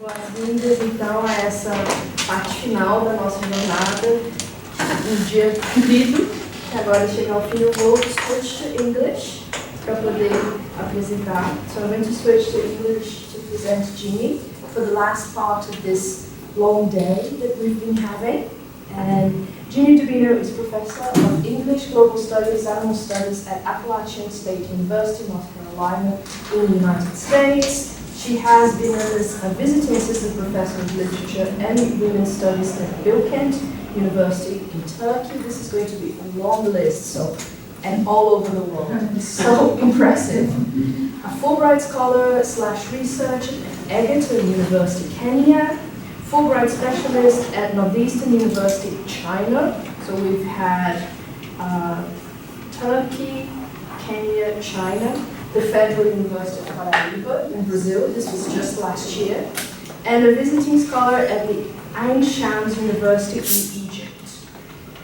Boas-vindas, então, a essa parte final da nossa jornada, um dia corrido, que agora chega ao fim. Eu vou switch to English para poder apresentar. So I'm going to switch to English to present Jeanne for the last part of this long day that we've been having. And Jeanne Dubino is Professor of English, Global Studies, Animal Studies at Appalachian State University, North Carolina, in the United States. She has been as a visiting assistant professor of literature and women's studies at Bilkent University in Turkey. This is going to be a long list, and all over the world. So impressive. A Fulbright scholar / researcher at Egerton University, Kenya. Fulbright specialist at Northeastern University, China. So we've had Turkey, Kenya, China. The Federal University of Paraíba in Brazil, this was just last year, and a visiting scholar at the Ain Shams University in Egypt.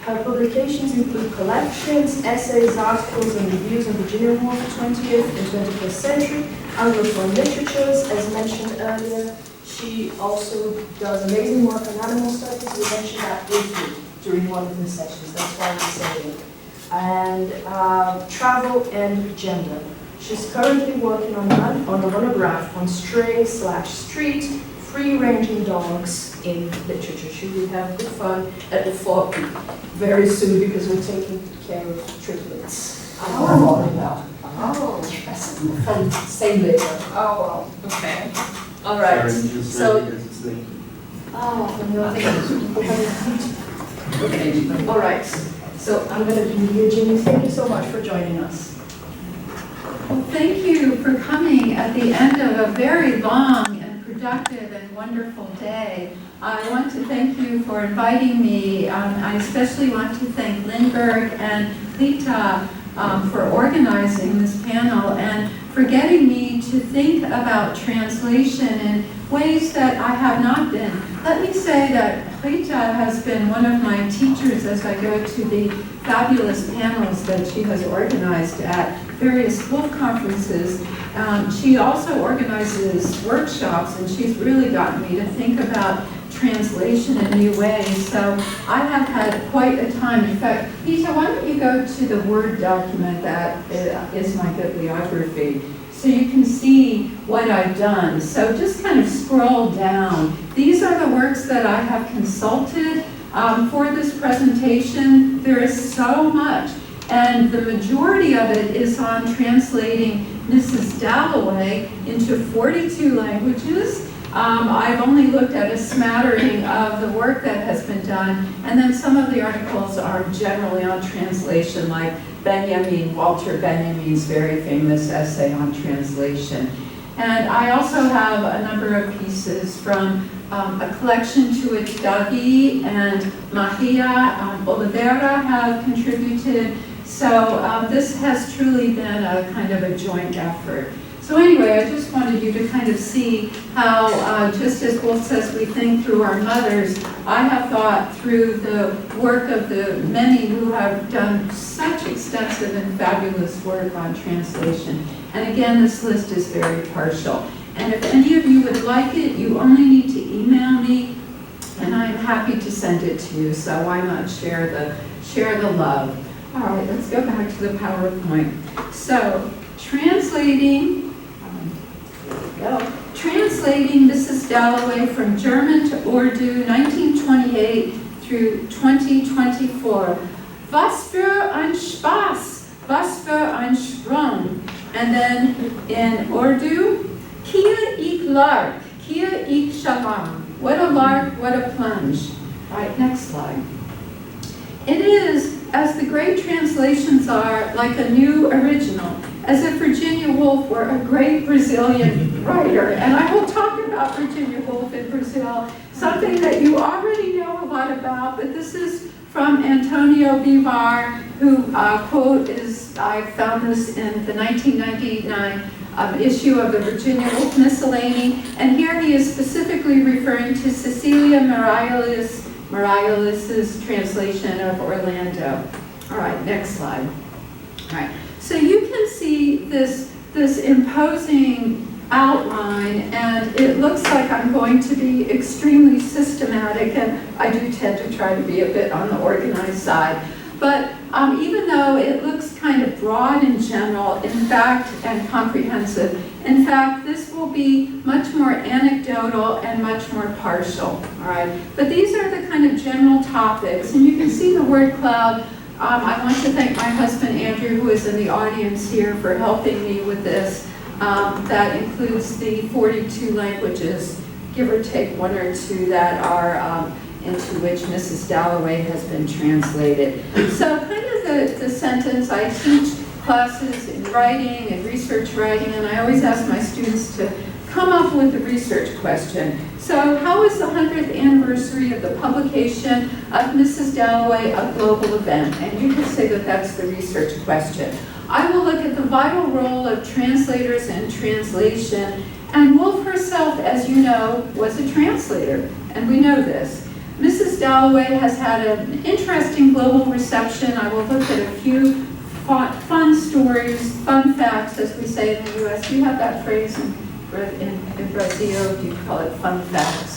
Her publications include collections, essays, articles, and reviews on Virginia Woolf, 20th and 21st century, Anglophone literatures, as mentioned earlier. She also does amazing work on animal studies. We mentioned that briefly during one of the sessions, that's why we're saying it. And travel and gender. She's currently working on a monograph on stray/street free-ranging dogs in literature. She will have good fun at the fort very soon because we're taking care of triplets. Oh, Yes, from same later. oh, well, okay. All right. So, okay. All right. So I'm going to be here, Jeanne. Thank you so much for joining us. Well, thank you for coming at the end of a very long and productive and wonderful day. I want to thank you for inviting me. I especially want to thank Lindbergh and Lita for organizing this panel and for getting me to think about translation in ways that I have not been. Let me say that Rita has been one of my teachers as I go to the fabulous panels that she has organized at various Woolf conferences. She also organizes workshops, and she's really gotten me to think about translation in new ways. So I have had quite a time. In fact, Rita, why don't you go to the Word document that is my bibliography, so you can see what I've done. So just kind of scroll down. These are the works that I have consulted for this presentation. There is so much, and the majority of it is on translating Mrs Dalloway into 42 languages. I've only looked at a smattering of the work that has been done, and then some of the articles are generally on translation, like Walter Benjamin's very famous essay on translation. And I also have a number of pieces from a collection to which Davi and Maria Oliveira have contributed. So this has truly been a kind of a joint effort. So anyway, I just wanted you to kind of see how, just as Woolf says we think through our mothers, I have thought through the work of the many who have done such extensive and fabulous work on translation. And again, this list is very partial. And if any of you would like it, you only need to email me, and I'm happy to send it to you. So why not share the love? All right, let's go back to the PowerPoint. So translating Mrs. Dalloway from German to Urdu, 1928 through 2024. Was für ein Spaß, was für ein Sprung. And then in Urdu, Kia ik lark, kia ik shalom. What a lark, what a plunge. All right, next slide. It is, as the great translations are, like a new original, as if Virginia Woolf were a great Brazilian writer. And I will talk about Virginia Woolf in Brazil, something that you already know a lot about, but this is from Antonio Bivar, who, quote, I found this in the 1999 issue of the Virginia Woolf Miscellany, and here he is specifically referring to Cecilia Morales' translation of Orlando. All right, next slide. All right, so you can see this imposing outline, and it looks like I'm going to be extremely systematic, and I do tend to try to be a bit on the organized side. But even though it looks kind of broad in general, in fact, and comprehensive, in fact, this will be much more anecdotal and much more partial, all right? But these are the kind of general topics, and you can see the word cloud. I want to thank my husband, Andrew, who is in the audience here, for helping me with this. That includes the 42 languages, give or take one or two, that are into which Mrs. Dalloway has been translated. So kind of the sentence, I teach classes in writing and research writing, and I always ask my students to come up with a research question. So how is the 100th anniversary of the publication of Mrs. Dalloway a global event? And you can say that that's the research question. I will look at the vital role of translators in translation, and Woolf herself, as you know, was a translator, and we know this. Mrs. Dalloway has had an interesting global reception. I will look at a few fun stories, fun facts, as we say in the US. Do you have that phrase in Brazil? Do you call it fun facts?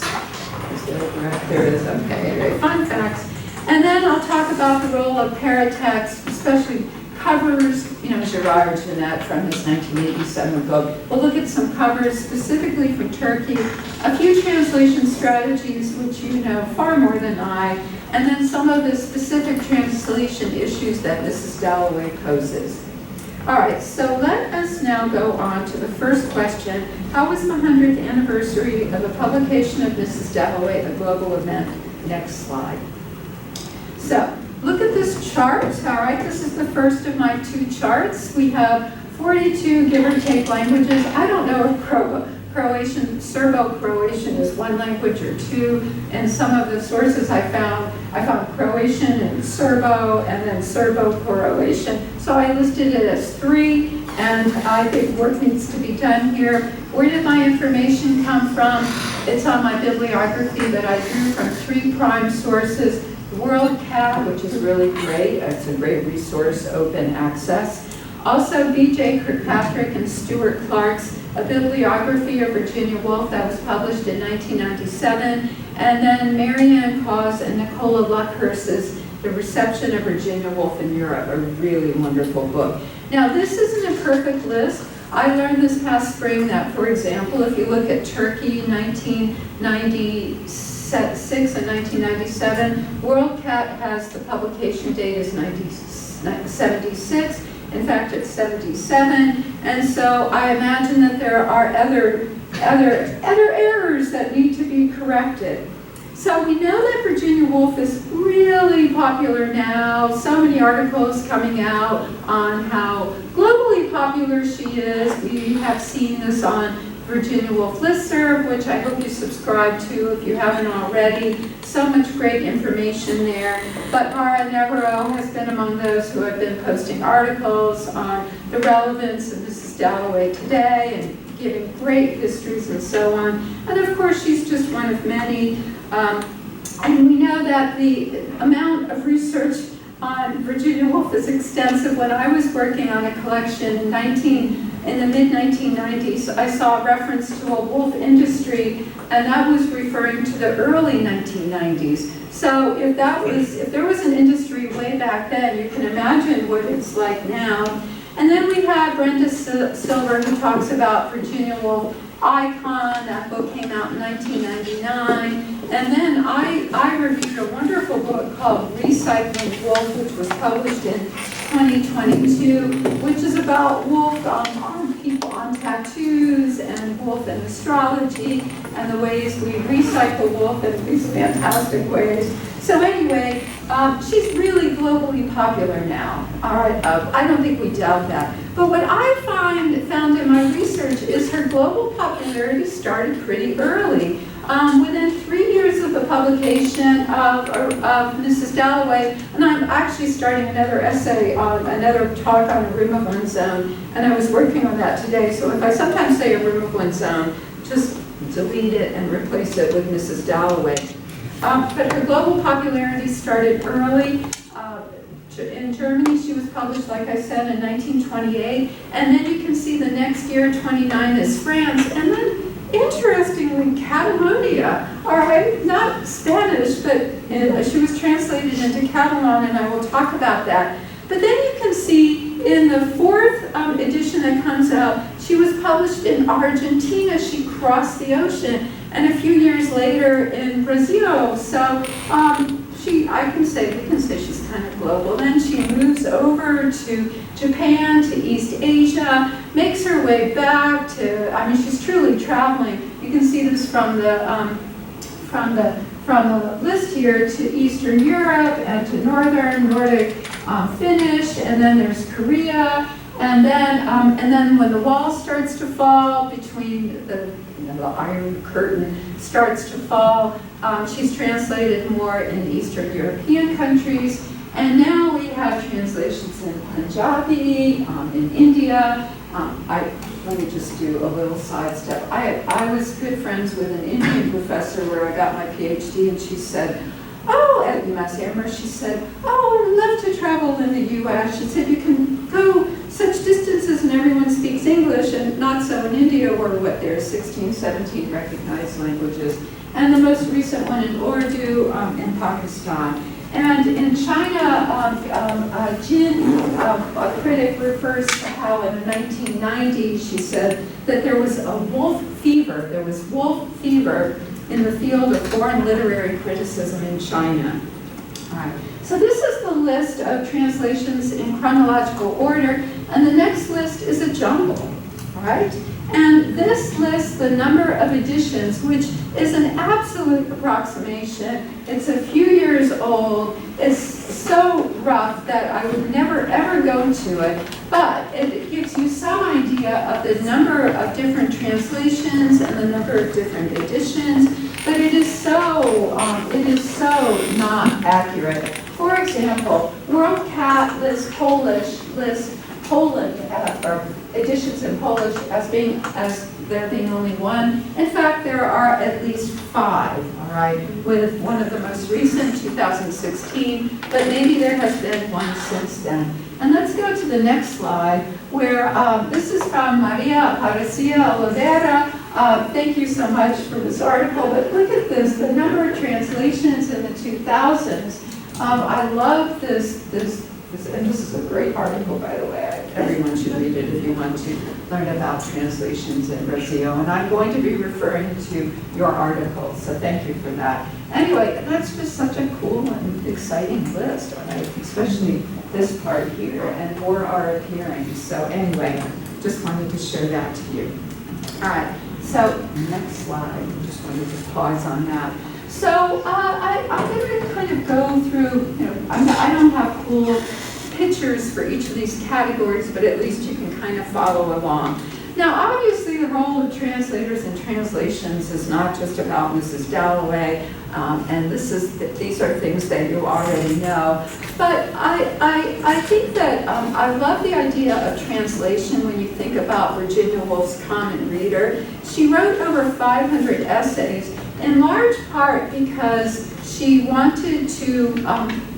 There is, okay, anyway, fun facts. And then I'll talk about the role of paratext, especially covers, Gerard Jeanne from his 1987 book. We'll look at some covers specifically from Turkey, a few translation strategies, which you know far more than I, and then some of the specific translation issues that Mrs. Dalloway poses. All right, so let us now go on to the first question. How was the 100th anniversary of the publication of Mrs. Dalloway a global event? Next slide. So, look at this chart, all right? This is the first of my two charts. We have 42, give or take, languages. I don't know if Croatian, Serbo-Croatian is one language or two. In some of the sources I found Croatian and Serbo, and then Serbo-Croatian. So I listed it as 3, and I think work needs to be done here. Where did my information come from? It's on my bibliography that I drew from 3 prime sources. WorldCat, which is really great. It's a great resource, open access. Also, B.J. Kirkpatrick and Stuart Clark's A Bibliography of Virginia Woolf, that was published in 1997. And then Marianne Cause and Nicola Luckhurst's The Reception of Virginia Woolf in Europe, a really wonderful book. Now, this isn't a perfect list. I learned this past spring that, for example, if you look at Turkey, 1996 and 1997, WorldCat has the publication date is 1976. In fact, it's 77, and so I imagine that there are other errors that need to be corrected. So we know that Virginia Woolf is really popular now. So many articles coming out on how globally popular she is. We have seen this on Virginia Woolf listserv, which I hope you subscribe to if you haven't already. So much great information there. But Mara Navarro has been among those who have been posting articles on the relevance of Mrs. Dalloway today and giving great histories and so on. And of course, she's just one of many. And we know that the amount of research on Virginia Woolf is extensive. When I was working on a collection in the mid-1990s, I saw a reference to a wolf industry, and that was referring to the early 1990s. So if there was an industry way back then, you can imagine what it's like now. And then we have Brenda Silver, who talks about Virginia Woolf Icon. That book came out in 1999. And then I reviewed a wonderful book called Recycling Woolf, which was published in 2022, which is about wolf on people on tattoos and wolf and astrology and the ways we recycle wolf in these fantastic ways. So anyway, she's really globally popular now. All right, I don't think we doubt that. But what I found in my research is her global popularity started pretty early. Within 3 years of the publication of Mrs. Dalloway, and I'm actually starting another essay on another talk on a room of one's own, and I was working on that today. So if I sometimes say a room of one's own, just delete it and replace it with Mrs. Dalloway. But her global popularity started early. in Germany. She was published, like I said, in 1928. And then you can see the next year, 29, is France. And then, interestingly, Catalonia, all right? Not Spanish, but she was translated into Catalan, and I will talk about that. But then you can see in the fourth edition that comes out, she was published in Argentina. She crossed the ocean. And a few years later in Brazil. So we can say she's kind of global. Then she moves over to Japan, to East Asia, makes her way back to, she's truly traveling. You can see this from the list here, to Eastern Europe and to Nordic Finnish, and then there's Korea, and then when the wall starts to fall between the Iron Curtain starts to fall, she's translated more in Eastern European countries, and now we have translations in Punjabi, in India. Let me just do a little sidestep. I was good friends with an Indian professor where I got my PhD, and she said, at UMass Amherst, she said, I would love to travel in the U.S. She said, you can go such distances and everyone speaks English, and not so in India, where there are 16, 17 recognized languages. And the most recent one in Urdu in Pakistan. And in China, Jeanne, a critic, refers to how in the 1990s she said that there was a wolf fever. There was wolf fever in the field of foreign literary criticism in China. All right. So this is the list of translations in chronological order, and the next list is a jumble. All right. And this lists the number of editions, which is an absolute approximation. It's a few years old. It's so rough that I would never, ever go to it. But it gives you some idea of the number of different translations and the number of different editions. But it is so not accurate. For example, World Cat lists Poland, or editions in Polish as there being only one. In fact, there are at least 5, all right, with one of the most recent, 2016, but maybe there has been one since then. And let's go to the next slide, where this is from Maria Aparecia Oliveira. Thank you so much for this article, but look at this, the number of translations in the 2000s. I love this, and this is a great article, by the way. Everyone should read it if you want to learn about translations in Brazil. And I'm going to be referring to your article, so thank you for that. Anyway, that's just such a cool and exciting list, all right? Especially this part here, and more are appearing. So anyway, just wanted to show that to you. All right, so next slide. Just wanted to pause on that. So I'm going to kind of go through, I don't have cool pictures for each of these categories, but at least you can kind of follow along. Now, obviously, the role of translators and translations is not just about Mrs. Dalloway, and these are things that you already know. But I think that I love the idea of translation when you think about Virginia Woolf's Common Reader. She wrote over 500 essays, in large part because she wanted to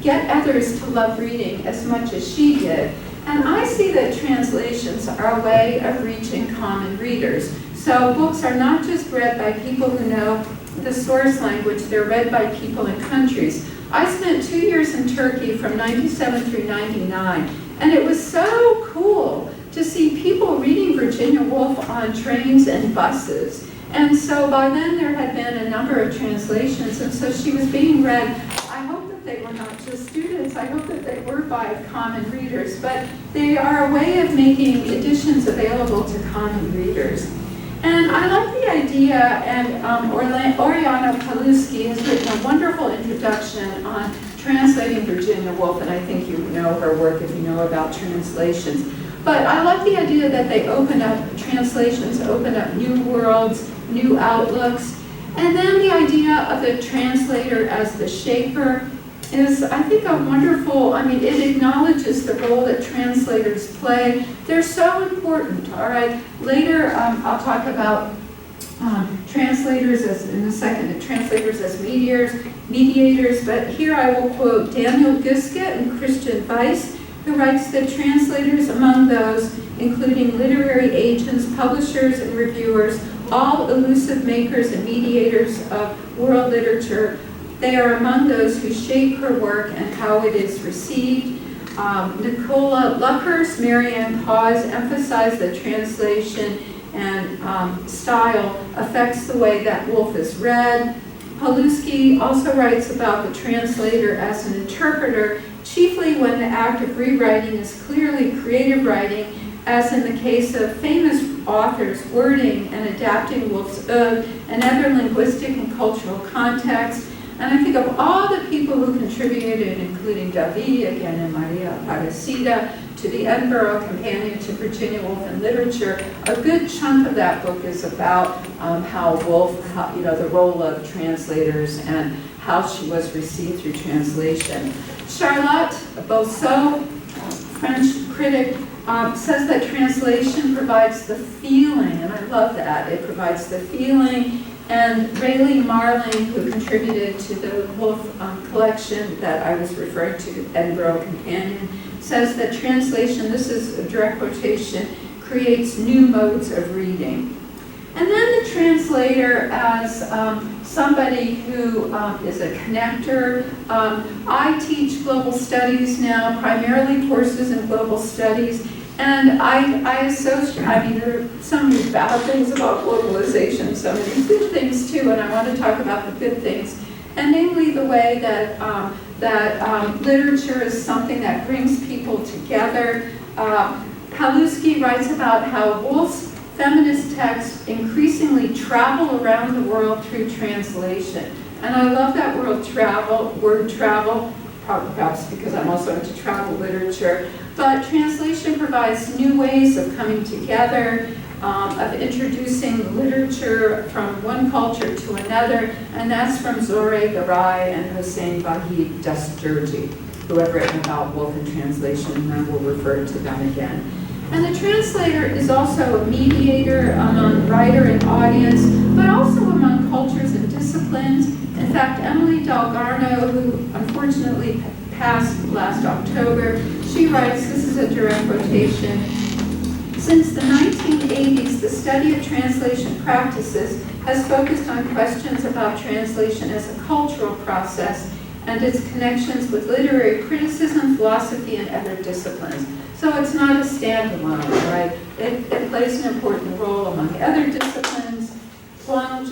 get others to love reading as much as she did. And I see that translations are a way of reaching common readers. So books are not just read by people who know the source language, they're read by people in countries. I spent 2 years in Turkey from 97 through 99, and it was so cool to see people reading Virginia Woolf on trains and buses. And so by then there had been a number of translations, and so she was being read. I hope that they were not just students, I hope that they were by common readers, but they are a way of making editions available to common readers. And I like the idea, and Oriana Paluski has written a wonderful introduction on translating Virginia Woolf, and I think you know her work if you know about translations. But I like the idea that they open up, translations open up new worlds, new outlooks. And then the idea of the translator as the shaper is, I think, a wonderful, it acknowledges the role that translators play. They're so important, all right? Later, I'll talk about translators as, in a second, translators as mediators, but here I will quote Daniel Guskett and Christian Weiss, who writes that translators, among those including literary agents, publishers, and reviewers, all elusive makers and mediators of world literature, they are among those who shape her work and how it is received. Nicola Luckhurst, Marianne Paz emphasized that translation and style affects the way that Woolf is read. Paluski also writes about the translator as an interpreter, chiefly when the act of rewriting is clearly creative writing, as in the case of famous authors wording and adapting Woolf's Ode and other linguistic and cultural contexts. And I think of all the people who contributed, including David, again, and Maria Aparecida, to the Edinburgh Companion to Virginia Woolf in Literature, a good chunk of that book is about how Woolf, the role of translators and how she was received through translation. Charlotte Bousseau, French critic, says that translation provides the feeling, and I love that, it provides the feeling. And Rayleigh Marling, who contributed to the Woolf collection that I was referring to, Edinburgh Companion, says that translation, this is a direct quotation, creates new modes of reading. And then the translator as somebody who is a connector. I teach global studies now, primarily courses in global studies, and I associate, there are so many bad things about globalization, so many good things too, and I want to talk about the good things, and namely the way that literature is something that brings people together. Paluski writes about how Woolf's feminist texts increasingly travel around the world through translation. And I love that word travel, perhaps because I'm also into travel literature. But translation provides new ways of coming together, of introducing literature from one culture to another, and that's from Zoreh Garay and Hossein Vahid Dasturji, who have written about Woolf in translation, and I will refer to them again. And the translator is also a mediator among writer and audience, but also among cultures and disciplines. In fact, Emily Dalgarno, who unfortunately passed last October, she writes, this is a direct quotation, "Since the 1980s, the study of translation practices has focused on questions about translation as a cultural process and its connections with literary criticism, philosophy, and other disciplines." So it's not a standalone, right? It plays an important role among other disciplines. Guan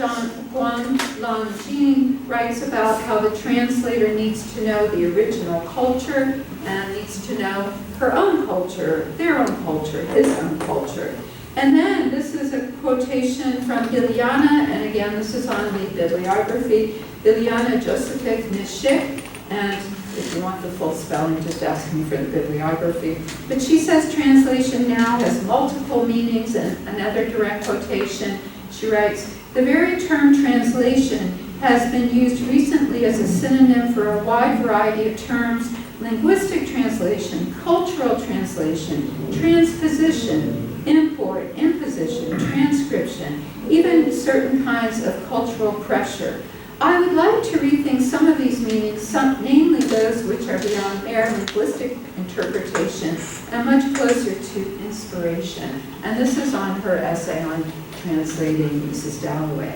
Lanjing writes about how the translator needs to know the original culture and needs to know her own culture, their own culture, his own culture. And then this is a quotation from Ilyana, and again, this is on the bibliography, Ilyana Josephic Nishik, and if you want the full spelling, just ask me for the bibliography. But she says translation now has multiple meanings, and another direct quotation, she writes, "The very term translation has been used recently as a synonym for a wide variety of terms: linguistic translation, cultural translation, transposition, import, imposition, transcription, even certain kinds of cultural pressure. I would like to rethink some of these meanings, namely those which are beyond mere linguistic interpretation and much closer to inspiration." And this is on her essay on translating Mrs Dalloway.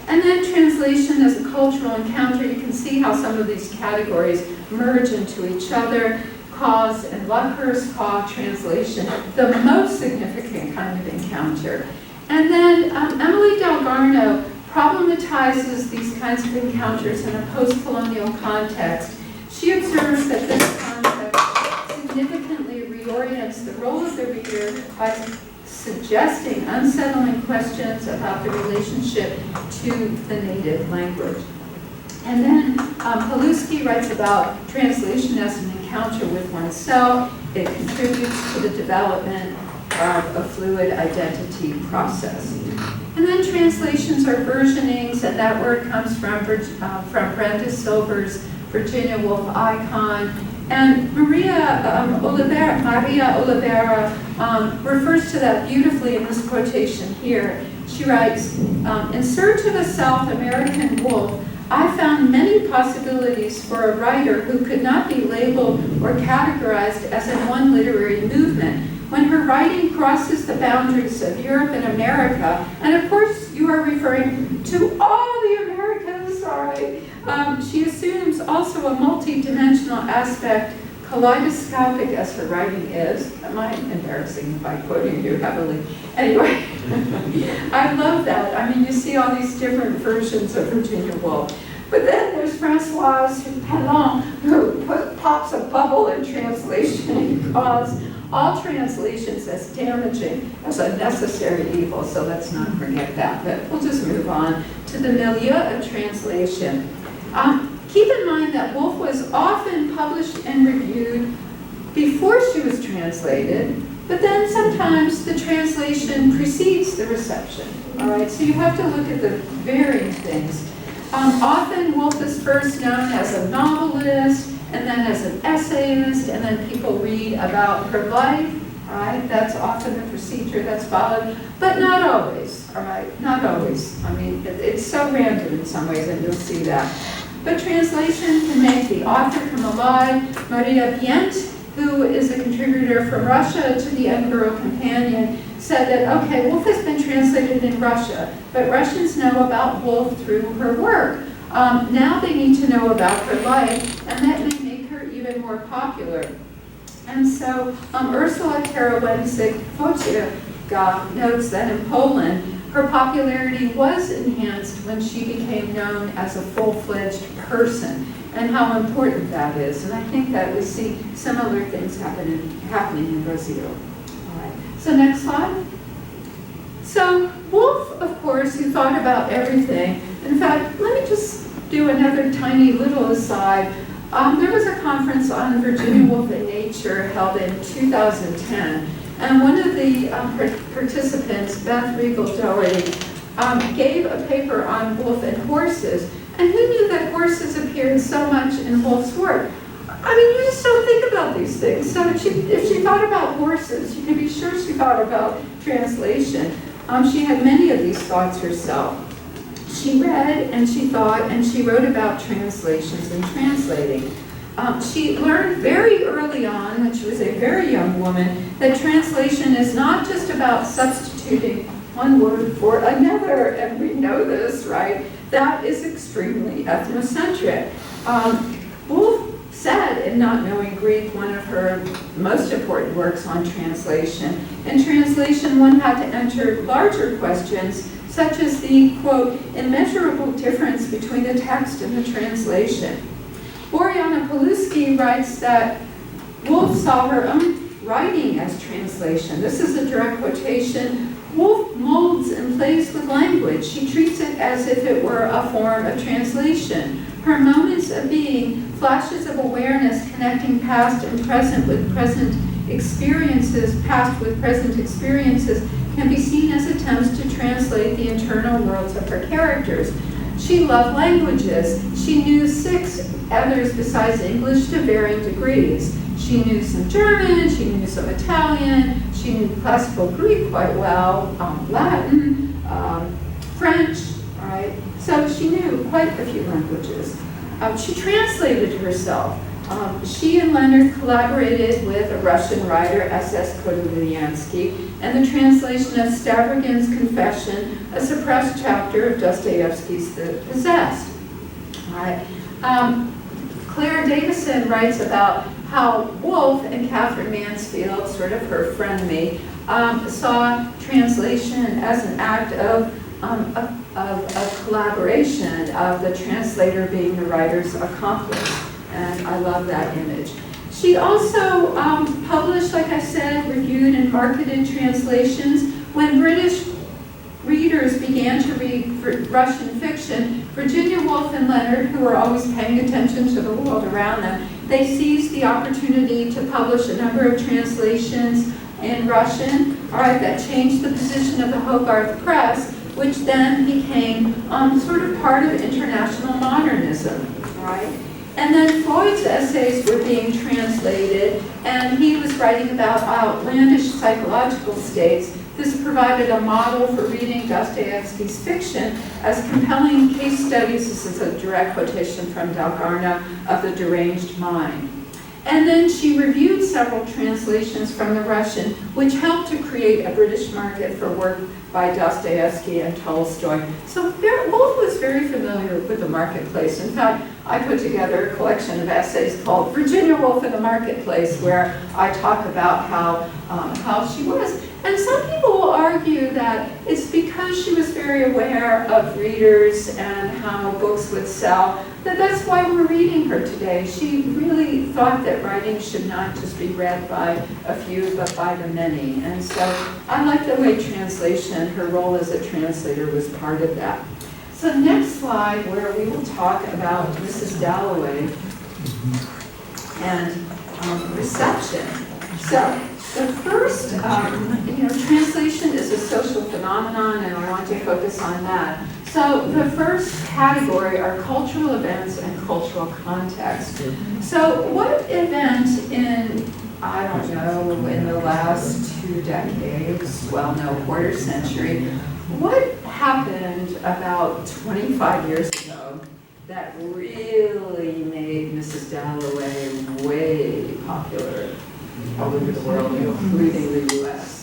And then translation as a cultural encounter, you can see how some of these categories merge into each other. Cause and Luckhurst call translation the most significant kind of encounter. And then Emily Dalgarno problematizes these kinds of encounters in a post-colonial context. She observes that this concept significantly reorients the role of the reader by suggesting unsettling questions about the relationship to the native language. And then Paluski writes about translation as an encounter with oneself. It contributes to the development of a fluid identity process. And then translations are versionings, and that word comes from Brenda Silver's Virginia Woolf Icon. And Maria Oliveira refers to that beautifully in this quotation here. She writes, in search of a South American wolf, I found many possibilities for a writer who could not be labeled or categorized as in one literary movement. When her writing crosses the boundaries of Europe and America, and of course you are referring to all the Americas, all right, she assumes also a multi-dimensional aspect, kaleidoscopic as her writing is. Am I embarrassing by quoting you heavily? Anyway, I love that. I mean, you see all these different versions of Virginia Woolf. But then there's Françoise Pellon, who pops a bubble in translation and calls all translations as damaging as a necessary evil, so let's not forget that. But we'll just move on to the milieu of translation. Keep in mind that Woolf was often published and reviewed before she was translated, but then sometimes the translation precedes the reception. All right, so you have to look at the varying things. Often Woolf is first known as a novelist, and then as an essayist, and then people read about her life. All right, that's often the procedure that's followed, but not always. All right, not always. I mean, it's so random in some ways, and you'll see that. But translation can make the author come alive. Maria Bient, who is a contributor from Russia to the Young Girl Companion, said that, okay, Woolf has been translated in Russia, but Russians know about Woolf through her work. Now they need to know about her life, and that may make her even more popular. And so Ursula Karowęcik-Wojciechowska notes that in Poland, her popularity was enhanced when she became known as a full-fledged person, and how important that is. And I think that we see similar things happening in Brazil. All right. So next slide. So Woolf, of course, who thought about everything. In fact, let me just do another tiny little aside. There was a conference on Virginia Woolf and nature held in 2010. And one of the participants, Beth Regal-Doherty, gave a paper on Woolf and horses. And who knew that horses appeared so much in Woolf's work? I mean, you just don't think about these things. So if she thought about horses, you can be sure she thought about translation. She had many of these thoughts herself. She read and she thought and she wrote about translations and translating. She learned very early on, when she was a very young woman, that translation is not just about substituting one word for another, and we know this, right? That is extremely ethnocentric. Woolf said in Not Knowing Greek, one of her most important works on translation, in translation one had to enter larger questions, such as the, quote, immeasurable difference between the text and the translation. Boriana Paluski writes that Woolf saw her own writing as translation. This is a direct quotation. Woolf molds and plays with language. She treats it as if it were a form of translation. Her moments of being, flashes of awareness connecting past and present with present experiences, past with present experiences, can be seen as attempts to translate the internal worlds of her characters. She loved languages. She knew 6 others besides English to varying degrees. She knew some German, she knew some Italian, she knew classical Greek quite well, Latin, French, right? So she knew quite a few languages. She translated herself. She and Leonard collaborated with a Russian writer, S.S. Kodolyansky, and the translation of Stavrogin's Confession, a suppressed chapter of Dostoevsky's The Possessed. All right. Claire Davison writes about how Woolf and Catherine Mansfield, sort of her frenemy, saw translation as an act of collaboration, of the translator being the writer's accomplice. And I love that image. She also published, like I said, reviewed and marketed translations. When British readers began to read Russian fiction, Virginia Woolf and Leonard, who were always paying attention to the world around them, they seized the opportunity to publish a number of translations in Russian, all right, that changed the position of the Hogarth Press, which then became sort of part of international modernism, all right? And then Freud's essays were being translated, and he was writing about outlandish psychological states. This provided a model for reading Dostoevsky's fiction as compelling case studies. This is a direct quotation from Dalgarno of the deranged mind. And then she reviewed several translations from the Russian, which helped to create a British market for work by Dostoevsky and Tolstoy. So Woolf was very familiar with the marketplace. In fact, I put together a collection of essays called Virginia Woolf in the Marketplace, where I talk about how she was. And some people will argue that it's because she was very aware of readers and how books would sell, that's why we're reading her today. She really thought that writing should not just be read by a few, but by the many. And so I like the way translation, her role as a translator was part of that. So next slide, where we will talk about Mrs. Dalloway and reception. So the first, translation is a social phenomenon, and I want to focus on that. So the first category are cultural events and cultural context. So what event in, I don't know, in the last 2 decades, well, no, quarter century, what happened about 25 years ago that really made Mrs. Dalloway way popular all over the world, including the U.S.?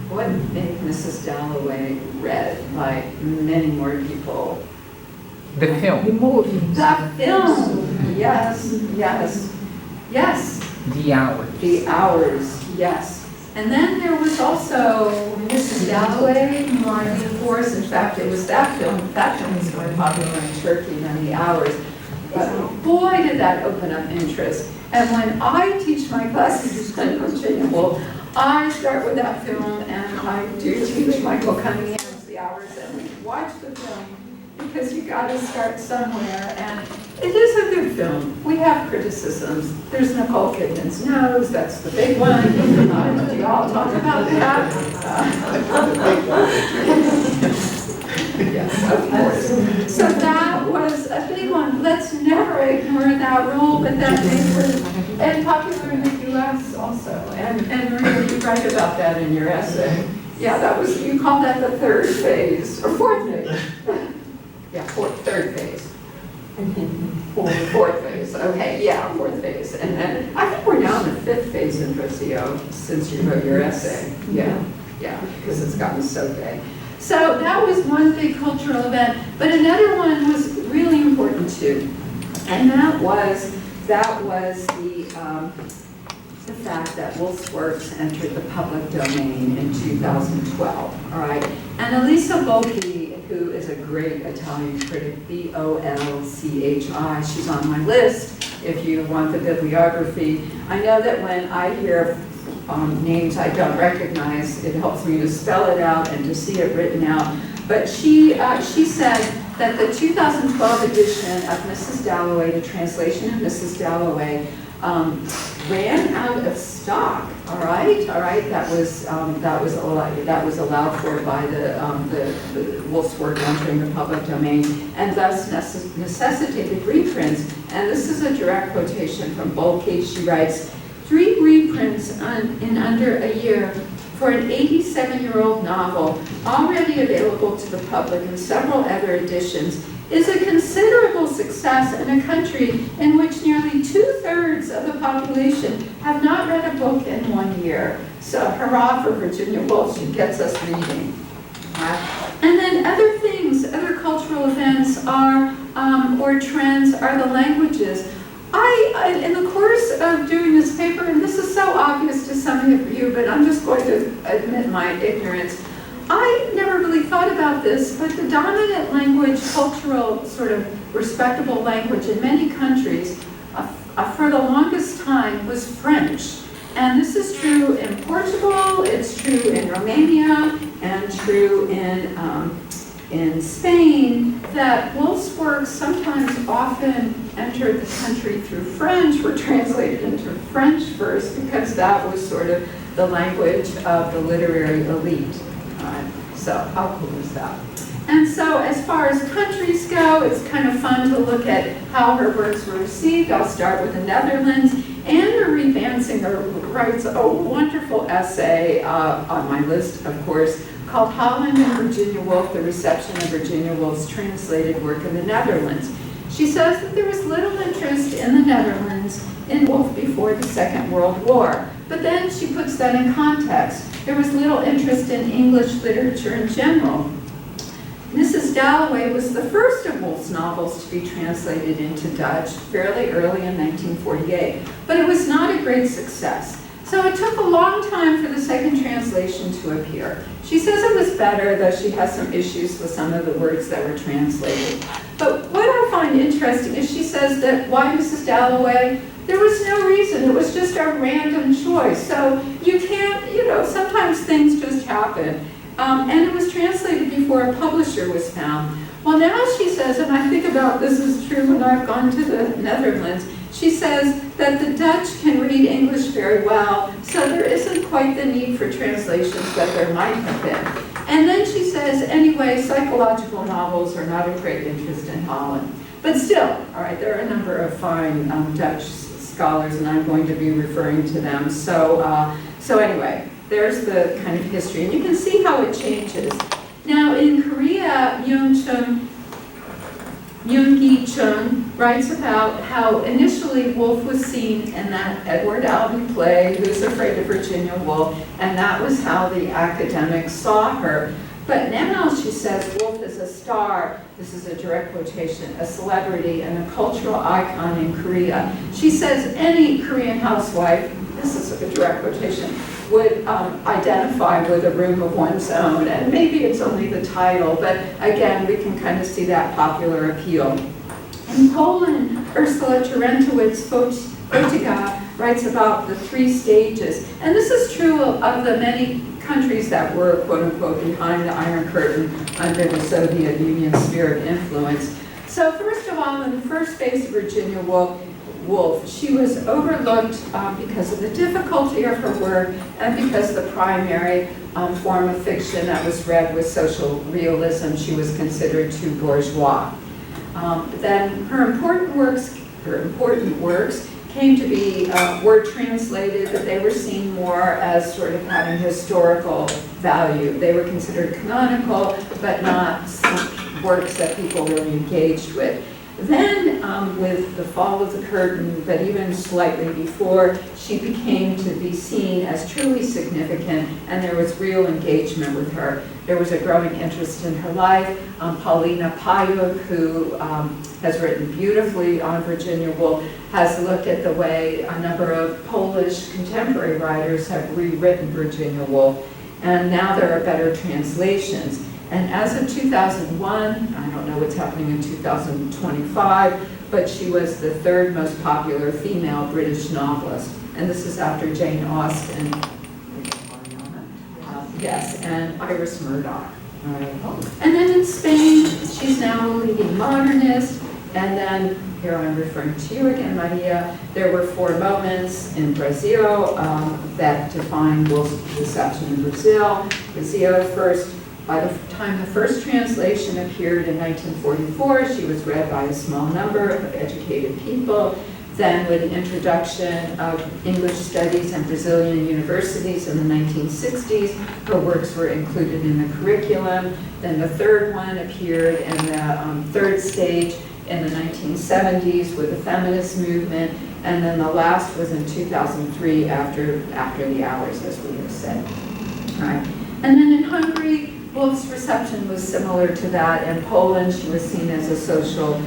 What made Mrs. Dalloway read by many more people? The film. The movie. The film, yes, yes, yes. The Hours. The Hours, yes. And then there was also Mrs. Dalloway, Martin Flores. In fact, it was that film was more popular in Turkey than The Hours. But boy, did that open up interest. And when I teach my classes in Virginia Woolf, I start with that film, and I do teach Michael Cunningham's The Hours, and we watch the film because you got to start somewhere. And it is a good film. We have criticisms. There's Nicole Kidman's nose. That's the big one. Do you all talk about that? Yes, of course. So that was a big one. Let's never ignore that rule, but that made her, and popular in the U.S. also. And Maria, you write about that in your essay. Yeah, that was, you call that the third phase, or fourth phase. Yeah, third phase. Fourth phase, okay, yeah, fourth phase. And then I think we're now in the fifth phase in Rocio since you wrote your essay. Yeah, because it's gotten so big. So that was one big cultural event, but another one was really important too, and that was the fact that Woolf's works entered the public domain in 2012. All right, and Elisa Bolchi, who is a great Italian critic, B-O-L-C-H-I, she's on my list if you want the bibliography. I know that when I hear names I don't recognize, it helps me to spell it out and to see it written out. But she said that the 2012 edition of Mrs. Dalloway, the translation of Mrs. Dalloway, ran out of stock. All right. That was allowed for by the Woolf's work entering the public domain, and thus necessitated reprints. And this is a direct quotation from Bolke. She writes, 3 reprints in under a year for an 87-year-old novel already available to the public in several other editions is a considerable success in a country in which nearly 2/3 of the population have not read a book in 1 year. So hurrah for Virginia Woolf, she gets us reading. And then other things, other cultural events are, or trends are the languages. I, in the course of doing this paper, and this is so obvious to some of you, but I'm just going to admit my ignorance, I never really thought about this, but the dominant language, cultural, sort of respectable language in many countries for the longest time was French. And this is true in Portugal, it's true in Romania, and true in Spain, that Woolf's works sometimes often entered the country through French, were translated into French first, because that was sort of the language of the literary elite. So how cool is that? And so as far as countries go, it's kind of fun to look at how her works were received. I'll start with the Netherlands. Anne-Marie Bansinger writes a wonderful essay on my list, of course, called Holland and Virginia Woolf, the reception of Virginia Woolf's translated work in the Netherlands. She says that there was little interest in the Netherlands in Woolf before the Second World War. But then she puts that in context. There was little interest in English literature in general. Mrs Dalloway was the first of Woolf's novels to be translated into Dutch fairly early in 1948, but it was not a great success. So it took a long time for the second translation to appear. She says it was better, though she has some issues with some of the words that were translated. But what I find interesting is she says that why Mrs Dalloway? There was no reason. It was just a random choice. So you can't, sometimes things just happen. And it was translated before a publisher was found. Well, now she says, and I think about this is true when I've gone to the Netherlands, she says that the Dutch can read English very well, so there isn't quite the need for translations that there might have been. And then she says, anyway, psychological novels are not of great interest in Holland. But still, all right, there are a number of fine Dutch scholars, and I'm going to be referring to them. So anyway, there's the kind of history, and you can see how it changes. Now, in Korea, Yoon-gi Chung writes about how initially Woolf was seen in that Edward Albee play, Who's Afraid of Virginia Woolf, and that was how the academics saw her. But now she says Woolf is a star, this is a direct quotation, a celebrity and a cultural icon in Korea. She says any Korean housewife, this is a direct quotation, would identify with A Room of One's Own, and maybe it's only the title, but again, we can kind of see that popular appeal. In Poland, Ursula Terentowicz-Fotyga writes about the three stages, and this is true of the many countries that were, quote-unquote, behind the Iron Curtain under the Soviet Union sphere of influence. So first of all, in the first phase of Virginia Woolf, she was overlooked because of the difficulty of her work and because the primary form of fiction that was read was social realism. She was considered too bourgeois. Then her important works came to be, were translated, but they were seen more as sort of having historical value. They were considered canonical, but not works that people really engaged with. Then, with the fall of the curtain, but even slightly before, she became to be seen as truly significant, and there was real engagement with her. There was a growing interest in her life. Paulina Pajuk, who has written beautifully on Virginia Woolf, has looked at the way a number of Polish contemporary writers have rewritten Virginia Woolf, and now there are better translations. And as of 2001, I don't know what's happening in 2025, but she was the third most popular female British novelist. And this is after Jane Austen, and Iris Murdoch. And then in Spain, she's now a leading modernist. And then, here I'm referring to you again, Maria, there were 4 moments in Brazil that defined Woolf's reception in Brazil. Brazil first, by the time the first translation appeared in 1944, she was read by a small number of educated people. Then with the introduction of English studies in Brazilian universities in the 1960s, her works were included in the curriculum. Then the third one appeared in the third stage in the 1970s with the feminist movement. And then the last was in 2003 after the Hours, as we have said. All right. And then in Hungary, Woolf's reception was similar to that. In Poland, she was seen as a social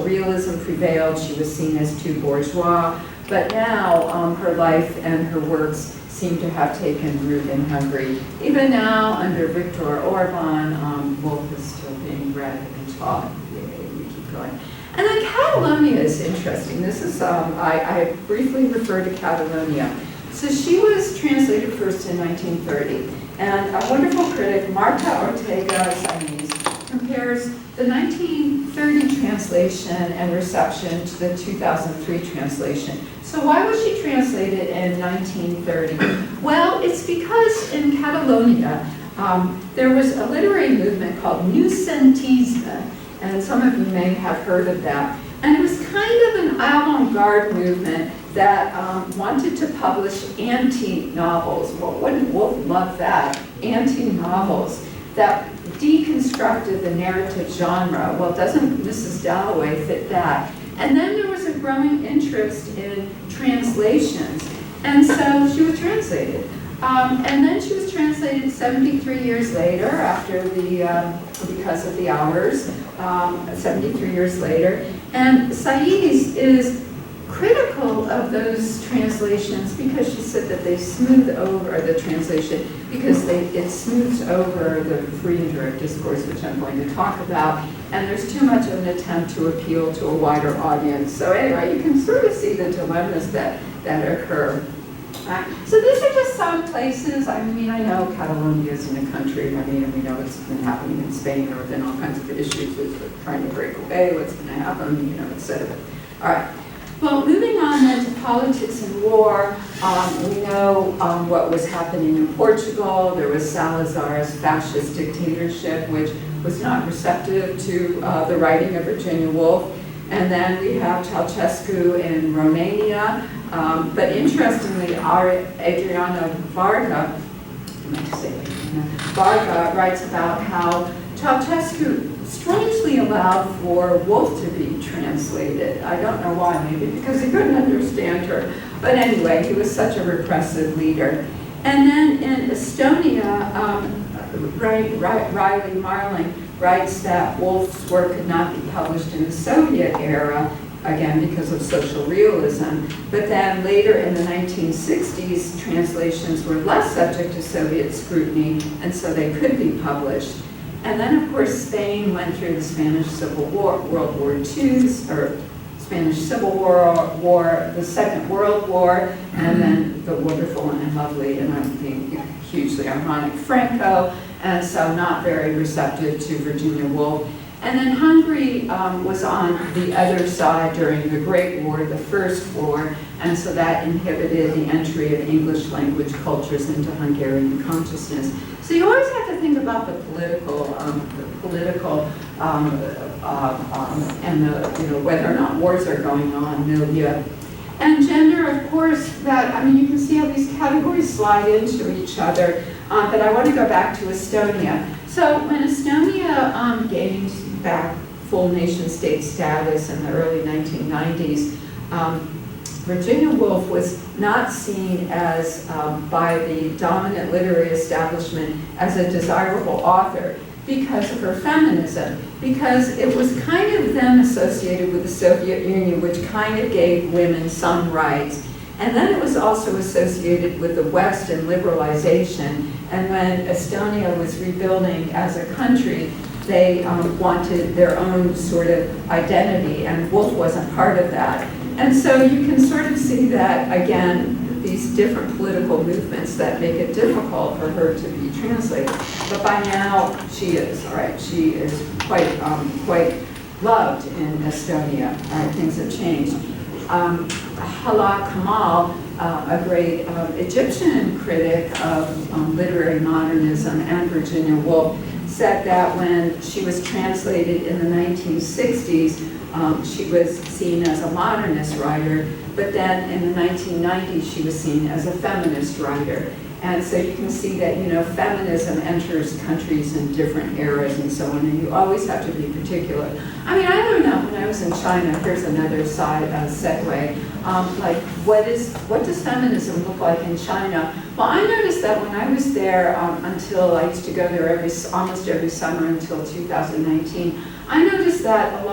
realism prevailed. She was seen as too bourgeois. But now, her life and her works seem to have taken root in Hungary. Even now, under Viktor Orban, Woolf is still being read and taught. We keep going. And then Catalonia is interesting. This is, I briefly refer to Catalonia. So she was translated first in 1930. And a wonderful critic, Marta Ortega-Sanz, compares the 1930 translation and reception to the 2003 translation. So why was she translated in 1930? Well, it's because in Catalonia, there was a literary movement called noucentisme, and some of you may have heard of that. And it was kind of an avant-garde movement that wanted to publish anti-novels. Well, wouldn't Woolf love that? Anti-novels that deconstructed the narrative genre. Well, doesn't Mrs Dalloway fit that? And then there was a growing interest in translations. And so she was translated. And then she was translated 73 years later after because of the hours, 73 years later. And Said is critical of those translations because she said that they smooth over the translation because it smooths over the free and direct discourse, which I'm going to talk about, and there's too much of an attempt to appeal to a wider audience. So anyway, you can sort of see the dilemmas that occur. So these are just some places. I mean, I know Catalonia is in the country. I mean, we know it's been happening in Spain. There have been all kinds of issues with trying to break away, what's going to happen, et cetera. All right. Well, moving on then to politics and war, we know what was happening in Portugal. There was Salazar's fascist dictatorship, which was not receptive to the writing of Virginia Woolf. And then we have Ceausescu in Romania. But interestingly, Adriana Varga writes about how Ceausescu strangely allowed for Woolf to be translated. I don't know why, maybe because he couldn't understand her. But anyway, he was such a repressive leader. And then in Estonia, Riley Marling writes that Woolf's work could not be published in the Soviet era, again because of social realism, but then later in the 1960s, translations were less subject to Soviet scrutiny, and so they could be published. And then, of course, Spain went through the Spanish Civil War, World War II, or Spanish Civil War, the Second World War, and then the wonderful and lovely, and I think hugely ironic, Franco, and so not very receptive to Virginia Woolf. And then Hungary was on the other side during the Great War, the First War, and so that inhibited the entry of English language cultures into Hungarian consciousness. So you always have to think about the political, and whether or not wars are going on, milieu. And gender, of course, you can see how these categories slide into each other, but I want to go back to Estonia. So when Estonia gained back full nation state status in the early 1990s, Virginia Woolf was not seen as, by the dominant literary establishment, as a desirable author because of her feminism, because it was kind of then associated with the Soviet Union, which kind of gave women some rights. And then it was also associated with the West and liberalization. And when Estonia was rebuilding as a country, they wanted their own sort of identity, and Woolf wasn't part of that. And so you can sort of see that, again, these different political movements that make it difficult for her to be translated. But by now, she is, all right? She is quite loved in Estonia. All right, things have changed. Hala Kamal, a great Egyptian critic of literary modernism and Virginia Woolf, said that when she was translated in the 1960s, she was seen as a modernist writer, but then in the 1990s, she was seen as a feminist writer. And so you can see that, feminism enters countries in different eras and so on, and you always have to be particular. I mean, I learned that when I was in China. Here's another side segue. What does feminism look like in China? Well, I noticed that when I was there until I used to go there almost every summer until 2019, I noticed that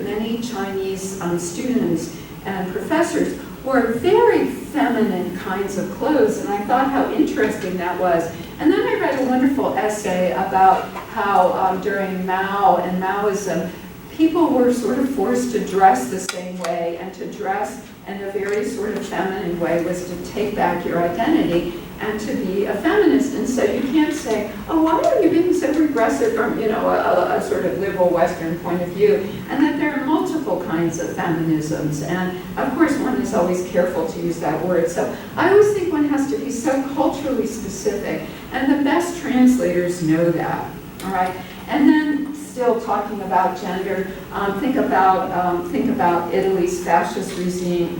many Chinese students and professors wore very feminine kinds of clothes, and I thought how interesting that was. And then I read a wonderful essay about how during Mao and Maoism, people were sort of forced to dress the same way, and to dress in a very sort of feminine way was to take back your identity and to be a feminist. And so you can't say, oh, why are you being so regressive from, a sort of liberal Western point of view? And that there are multiple kinds of feminisms. And of course, one is always careful to use that word. So I always think one has to be so culturally specific. And the best translators know that, all right? And then still talking about gender, think about Italy's fascist regime.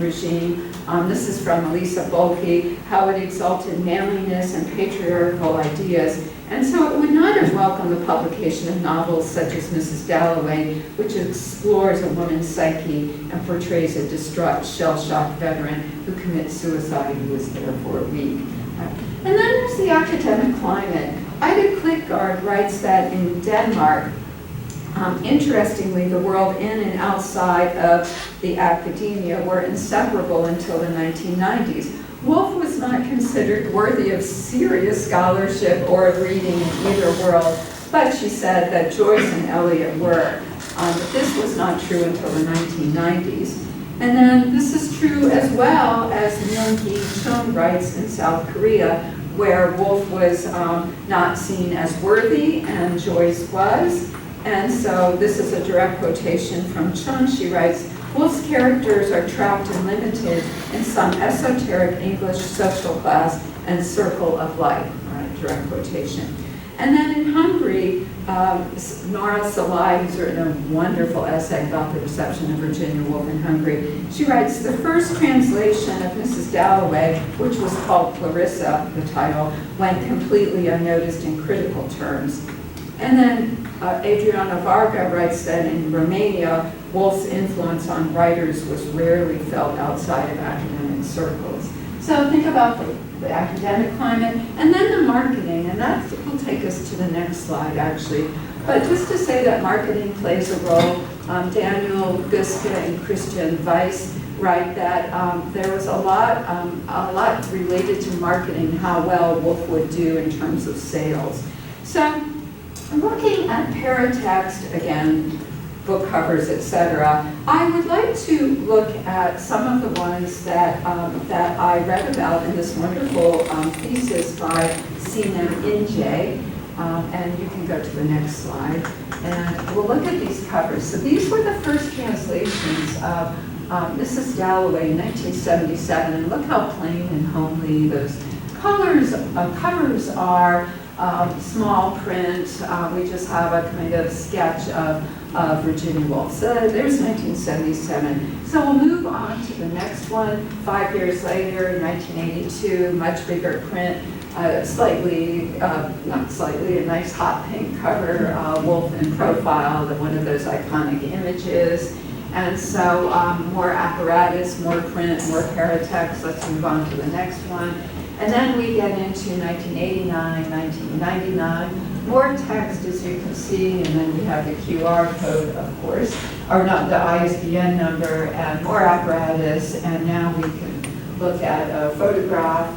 This is from Elisa Bolke, how it exalted manliness and patriarchal ideas. And so it would not have welcomed the publication of novels such as Mrs Dalloway, which explores a woman's psyche and portrays a distraught, shell-shocked veteran who commits suicide who was there for a week. And then there's the academic climate. Ida Klitgaard writes that in Denmark, interestingly, the world in and outside of the academia were inseparable until the 1990s. Woolf was not considered worthy of serious scholarship or of reading in either world, but she said that Joyce and Eliot were. But this was not true until the 1990s. And then this is true as well as Myung-Hee Chung writes in South Korea, where Woolf was not seen as worthy and Joyce was. And so this is a direct quotation from Chung. She writes, Woolf's characters are trapped and limited in some esoteric English social class and circle of life, right, direct quotation. And then in Hungary, Nora Salai, who's written a wonderful essay about the reception of Virginia Woolf in Hungary, she writes, the first translation of Mrs Dalloway, which was called Clarissa, the title, went completely unnoticed in critical terms. And then Adriana Varga writes that in Romania, Woolf's influence on writers was rarely felt outside of academic circles. So think about the academic climate, and then the marketing, and that will take us to the next slide, actually. But just to say that marketing plays a role, Daniel Guska and Christian Weiss write that there was a lot related to marketing, how well Woolf would do in terms of sales. So looking at paratext, again, book covers, etc., I would like to look at some of the ones that I read about in this wonderful thesis by Sinem Inje, and you can go to the next slide, and we'll look at these covers. So these were the first translations of Mrs Dalloway in 1977, and look how plain and homely those covers are. Small print, we just have a kind of sketch of Virginia Woolf. So there's 1977. So we'll move on to the next one. 5 years later, in 1982, much bigger print, not slightly, a nice hot pink cover, Woolf in profile, one of those iconic images. And so more apparatus, more print, more paratext. Let's move on to the next one. And then we get into 1989, 1999, more text, as you can see, and then we have the QR code, of course, or not, the ISBN number, and more apparatus, and now we can look at a photograph,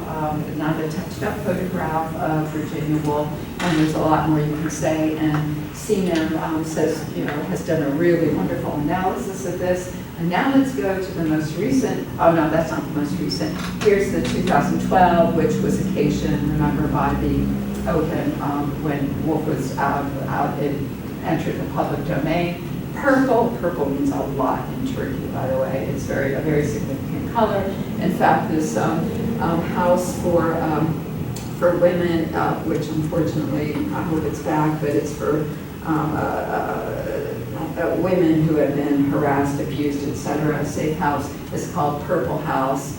not a touched-up photograph of Virginia Woolf, and there's a lot more you can say, and Sinem says, has done a really wonderful analysis of this. And now let's go to the most recent, oh no, that's not the most recent. Here's the 2012, which was occasioned, remember, by the open, when Woolf was it entered the public domain. Purple means a lot in Turkey, by the way. It's a very significant color. In fact, this house for women, which unfortunately, I hope it's back, but it's for women who have been harassed, abused, etc. A safe house is called Purple House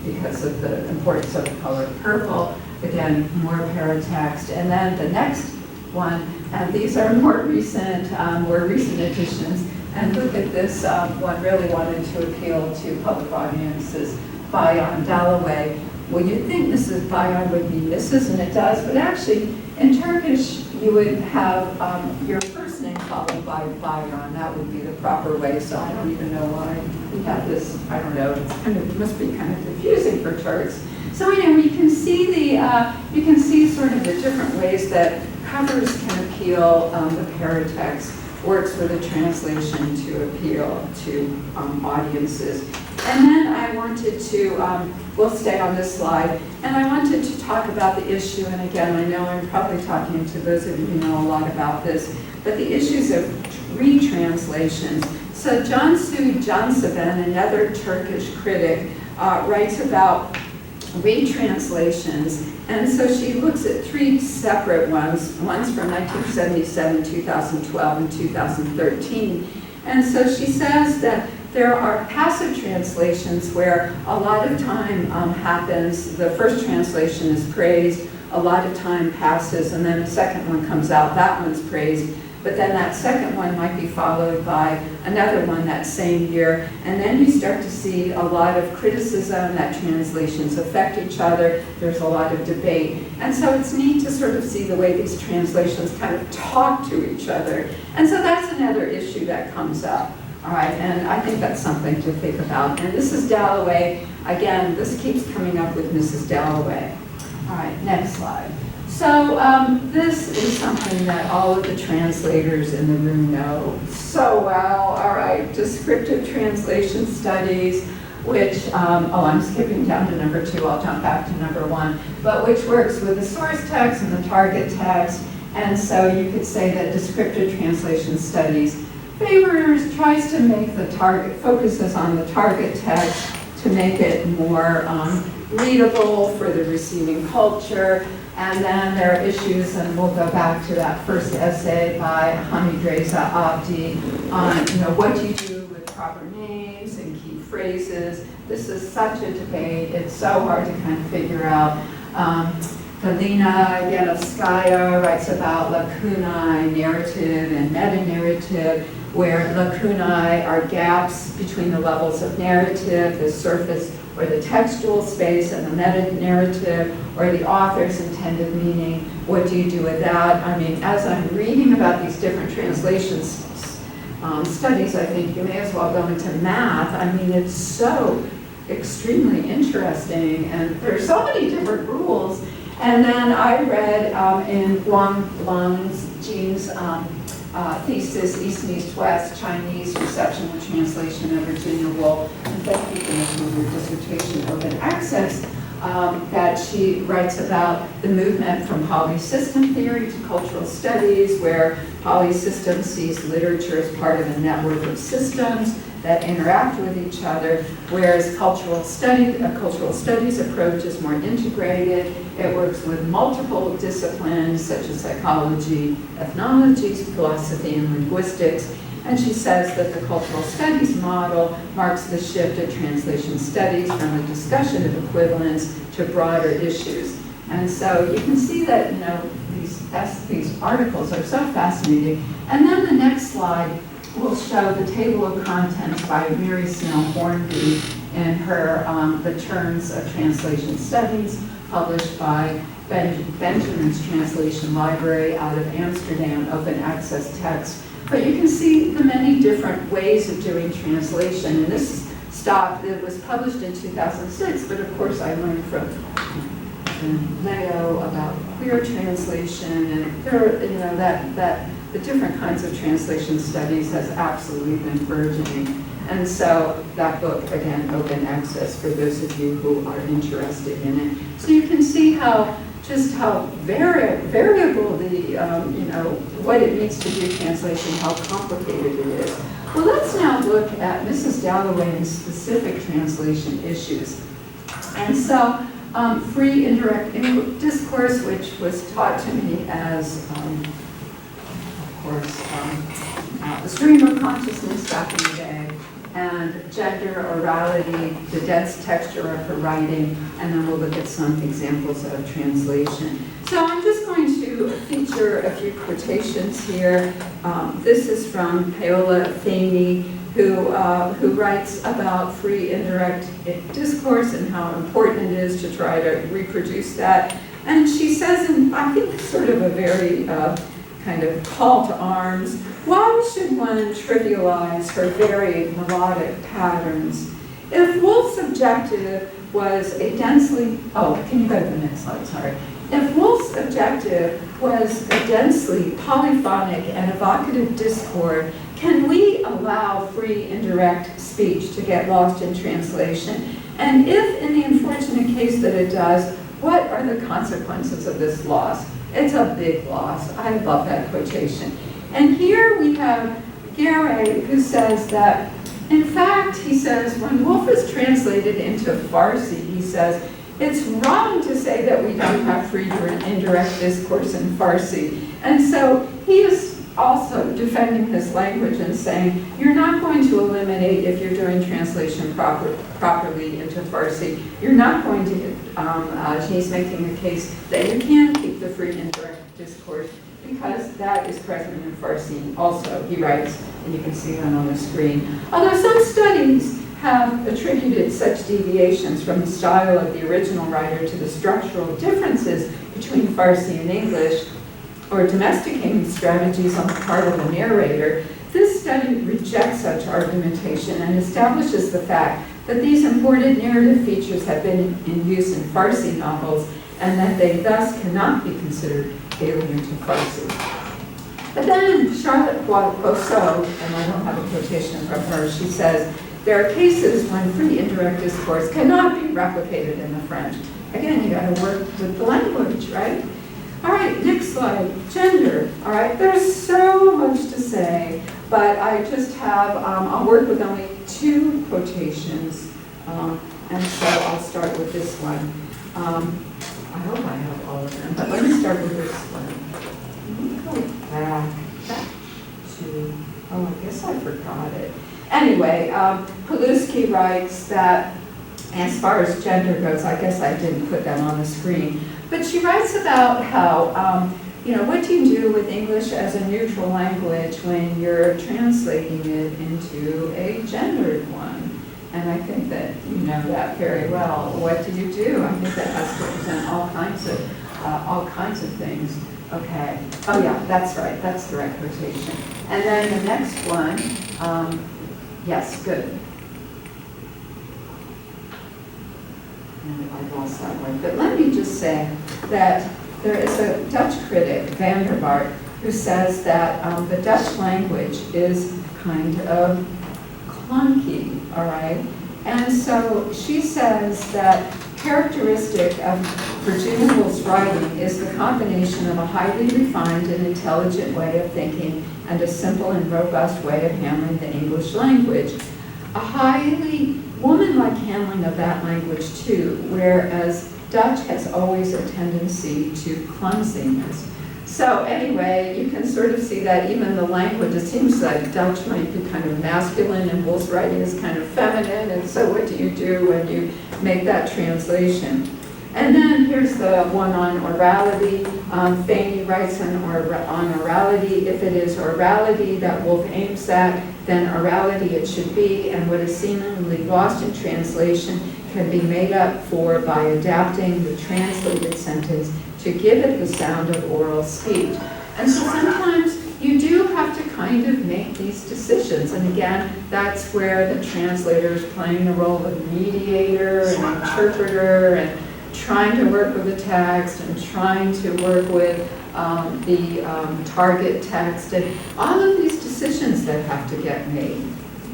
because of the importance of the color purple. Again, more paratext. And then the next one, and these are more recent editions. And look at this one, really wanted to appeal to public audiences by Dalloway. Well, you'd think Mrs. Bayan would be Mrs., and it does, but actually in Turkish you would have your first name followed by Bayan. That would be the proper way, so I don't even know why we have this. I don't know, it must be kind of confusing for Turks. So anyway, you can see sort of the different ways that covers can appeal. The paratext works with a translation to appeal to audiences. And then I wanted to, we'll stay on this slide, and I wanted to talk about the issue, and again, I know I'm probably talking to those of you who know a lot about this, but the issues of retranslations. So Cansu Canseven, another Turkish critic, writes about retranslations. And so she looks at three separate ones from 1977, 2012, and 2013. And so she says that there are passive translations where a lot of time happens, the first translation is praised, a lot of time passes, and then the second one comes out, that one's praised, but then that second one might be followed by another one that same year, and then you start to see a lot of criticism that translations affect each other, there's a lot of debate, and so it's neat to sort of see the way these translations kind of talk to each other, and so that's another issue that comes up. All right, and I think that's something to think about. And Mrs. Dalloway, again, this keeps coming up with Mrs. Dalloway. All right, next slide. So this is something that all of the translators in the room know so well. All right, descriptive translation studies, which, I'm skipping down to number 2, I'll jump back to number 1, but which works with the source text and the target text. And so you could say that descriptive translation studies tries to make the target, focuses on the target text to make it more readable for the receiving culture. And then there are issues, and we'll go back to that first essay by Hamidreza Abdi on, what do you do with proper names and key phrases. This is such a debate. It's so hard to kind of figure out. Galina Yanovskaya writes about lacunae narrative and meta-narrative, where lacunae are gaps between the levels of narrative, the surface or the textual space, and the meta-narrative, or the author's intended meaning. What do you do with that? I mean, as I'm reading about these different translations studies, I think you may as well go into math. I mean, it's so extremely interesting, and there's so many different rules. And then I read in Jeanne's thesis, East Meets West, Chinese Reception and Translation of Virginia Woolf, and thank you for making your dissertation open access, that she writes about the movement from polysystem theory to cultural studies, where polysystem sees literature as part of a network of systems that interact with each other, whereas cultural studies approach is more integrated. It works with multiple disciplines such as psychology, ethnology, philosophy, and linguistics. And she says that the cultural studies model marks the shift of translation studies from a discussion of equivalence to broader issues. And so you can see that these articles are so fascinating. And then the next slide will show the table of contents by Mary Snell Hornby in her The Terms of Translation Studies, published by Benjamin's Translation Library out of Amsterdam, open access text. But you can see the many different ways of doing translation. And this it was published in 2006, but of course I learned from Leo about queer translation, and there, the different kinds of translation studies has absolutely been burgeoning. And so that book, again, open access for those of you who are interested in it. So you can see how variable what it means to do translation, how complicated it is. Well, let's now look at Mrs. Dalloway's specific translation issues. And so free indirect discourse, which was taught to me as the stream of consciousness back in the day, and gender, orality, the dense texture of her writing, and then we'll look at some examples of translation. So I'm just going to feature a few quotations here. This is from Paola Faney, who writes about free indirect discourse and how important it is to try to reproduce that. And she says, in I think sort of a very kind of call to arms, why should one trivialize her very melodic patterns? If Woolf's objective was a densely, can you go to the next slide, sorry. If Woolf's objective was a densely polyphonic and evocative discord, can we allow free indirect speech to get lost in translation? And if, in the unfortunate case that it does, what are the consequences of this loss? It's a big loss. I love that quotation. And here we have Gary, who says that, in fact, he says, when Woolf is translated into Farsi, he says, it's wrong to say that we don't have free or indirect discourse in Farsi. And so he is also defending this language and saying, you're not going to eliminate, if you're doing translation properly into Farsi, you're not going to, he's making a case that you can keep the free indirect discourse because that is present in Farsi also, he writes, and you can see that on the screen. Although some studies have attributed such deviations from the style of the original writer to the structural differences between Farsi and English, or domesticating strategies on the part of the narrator, this study rejects such argumentation and establishes the fact that these imported narrative features have been in use in Farsi novels and that they thus cannot be considered alien to Farsi. But then Charlotte Poisson, and I don't have a quotation from her, she says, there are cases when free indirect discourse cannot be replicated in the French. Again, you got to work with the language, right? All right, next slide, gender. All right, there's so much to say, but I just have, I'll work with only 2 quotations, and so I'll start with this one. I hope I have all of them, but let me start with this one. Let me go back to, oh, I guess I forgot it. Anyway, Paluski writes that, as far as gender goes, I guess I didn't put that on the screen, but she writes about how, what do you do with English as a neutral language when you're translating it into a gendered one? And I think that you know that very well. What do you do? I think that has to represent all kinds of things. Okay. Oh yeah, that's right. That's the right quotation. And then the next one. Yes, good. And I lost that one. But let me just say that there is a Dutch critic, Van der Vaart, who says that the Dutch language is kind of clunky, all right? And so she says that characteristic of Virginia Woolf's writing is the combination of a highly refined and intelligent way of thinking and a simple and robust way of handling the English language. A highly woman-like handling of that language too, whereas Dutch has always a tendency to clumsiness. So anyway, you can sort of see that even the language, it seems like Dutch might be kind of masculine and Woolf's writing is kind of feminine, and so what do you do when you make that translation? And then here's the one on orality. Fanny writes on orality. If it is orality that Woolf aims at, then orality it should be, and what is seemingly lost in translation can be made up for by adapting the translated sentence to give it the sound of oral speech. And so sometimes you do have to kind of make these decisions. And again, that's where the translator is playing the role of mediator and interpreter and trying to work with the text and trying to work with the target text and all of these decisions that have to get made.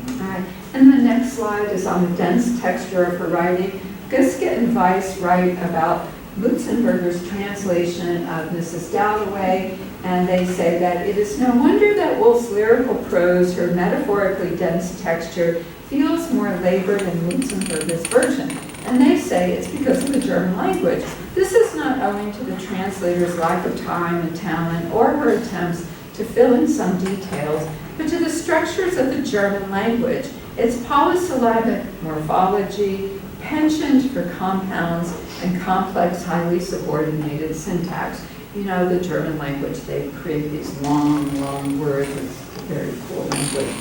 All right. And the next slide is on the dense texture of her writing. Guskett and Weiss write about Lutzenberger's translation of Mrs Dalloway, and they say that it is no wonder that Woolf's lyrical prose, her metaphorically dense texture, feels more labored than Lutzenberger's version. And they say it's because of the German language. This is not owing to the translator's lack of time and talent or her attempts to fill in some details, but to the structures of the German language, its polysyllabic morphology, penchant for compounds, and complex, highly subordinated syntax. You know, the German language, they create these long, long words. It's very cool language.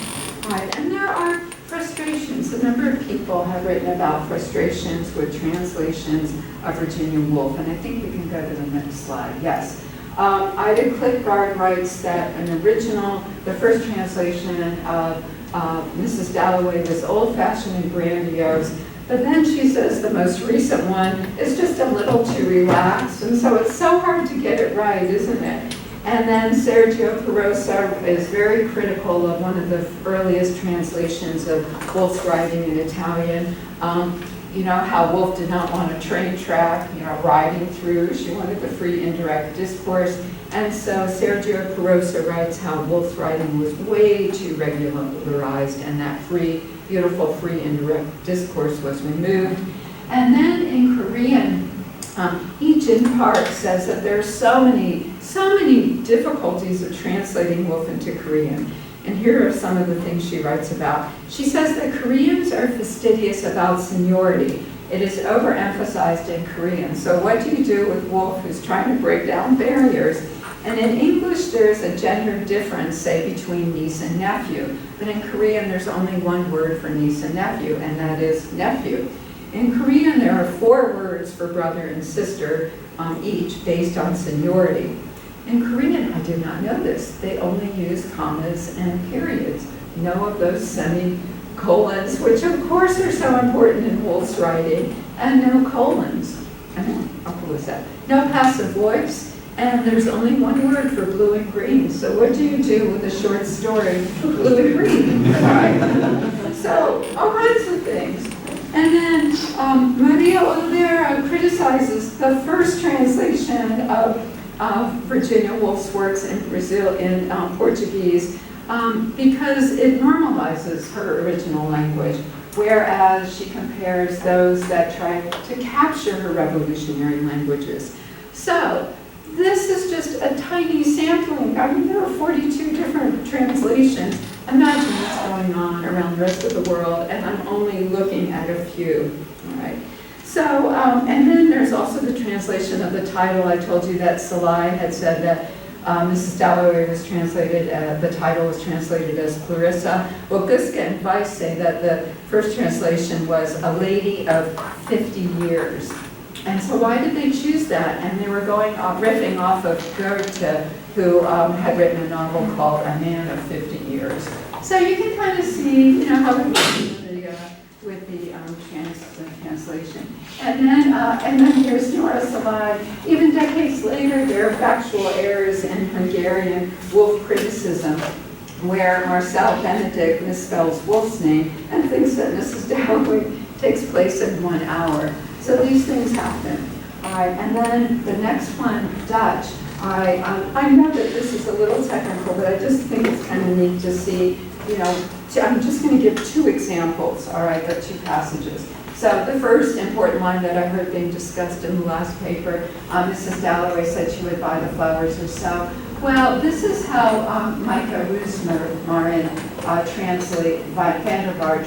All right, and there are frustrations. A number of people have written about frustrations with translations of Virginia Woolf, and I think we can go to the next slide. Yes. Ida Klitgaard writes that an original, the first translation of Mrs. Dalloway was old-fashioned and grandiose, but then she says the most recent one is just a little too relaxed, and so it's so hard to get it right, isn't it? And then Sergio Carosa is very critical of one of the earliest translations of Woolf's writing in Italian. You know, how Woolf did not want a train track, riding through. She wanted the free indirect discourse. And so Sergio Carosa writes how Woolf's writing was way too regularized and that beautiful free indirect discourse was removed. And then in Korean, Jeanne Park says that there are so many difficulties of translating Woolf into Korean. And here are some of the things she writes about. She says that Koreans are fastidious about seniority. It is overemphasized in Korean. So what do you do with Woolf, who's trying to break down barriers? And in English, there's a gender difference, say, between niece and nephew. But in Korean, there's only one word for niece and nephew, and that is nephew. In Korean, there are 4 words for brother and sister, each based on seniority. In Korean, I did not know this, they only use commas and periods. No of those semicolons, which of course are so important in Woolf's writing, and no colons. What was that? No passive voice, and there's only one word for blue and green. So what do you do with a short story, blue and green? Right? So all kinds of things. And then Maria Oliveira criticizes the first translation of Virginia Woolf's works in Brazil in Portuguese because it normalizes her original language, whereas she compares those that try to capture her revolutionary languages. So this is just a tiny sampling. I mean, there are 42 different translations. Imagine what's going on around the rest of the world, and I'm only looking at a few. All right. So, and then there's also the translation of the title. I told you that Salai had said that Mrs. Dalloway was translated, the title was translated as Clarissa. Well, Guska and Weiss say that the first translation was A Lady of 50 Years. And so why did they choose that? And they were going riffing off of Goethe, who had written a novel called A Man of 50 Years. So you can kind of see, how they're with the translation. And then here's Nora Salai. Even decades later, there are factual errors in Hungarian Woolf criticism, where Marcel Benedict misspells Woolf's name and thinks that Mrs. Dalloway takes place in 1 hour. So these things happen. All right, and then the next one, Dutch. I know that this is a little technical, but I just think it's kind of neat to see, I'm just going to give 2 examples, all right, of 2 passages. So the first important line that I heard being discussed in the last paper, Mrs. Dalloway said she would buy the flowers herself. Well, this is how Micah Roosmarin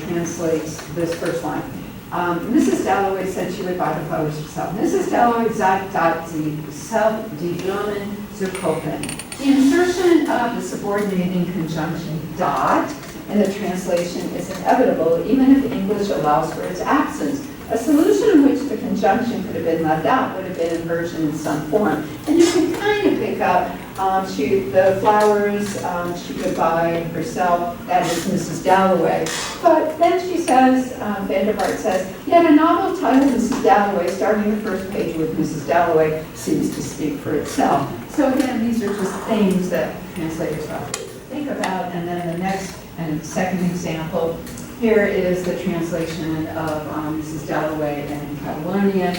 translates this first line. Mrs. Dalloway said she would buy the flowers herself. Mrs. Dalloway sagt, dass sie selbst die Blumen zu kaufen. The insertion of the subordinating conjunction dot in the translation is inevitable, even if English allows for its absence. A solution in which the conjunction could have been left out would have been inversion in some form. And you can kind of pick up the flowers she could buy herself, that is Mrs. Dalloway. But then she says, Vanderbilt says, yet a novel titled Mrs. Dalloway, starting the first page with Mrs. Dalloway, seems to speak for itself. So again, these are just things that translators have to think about. And then the next and second example, here is the translation of Mrs. Dalloway in Catalonian.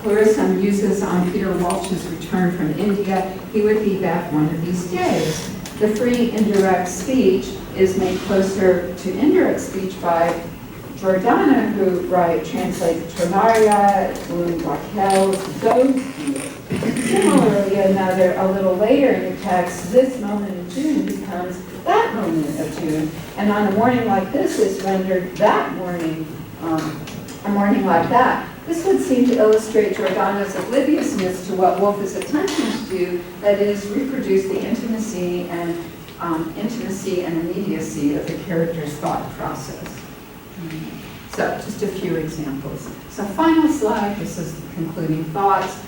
Clarissa muses on Peter Walsh's return from India. He would be back one of these days. The free indirect speech is made closer to indirect speech by Jordana, who translates Trovaria, Raquel, those. Similarly, a little later in the text, this moment of June becomes that moment of June. And on a morning like this is rendered that morning, a morning like that. This would seem to illustrate Jordana's obliviousness to what Woolf is attempting to do, that is, reproduce the intimacy and immediacy of the character's thought process. So, just a few examples. So, final slide, this is the concluding thoughts.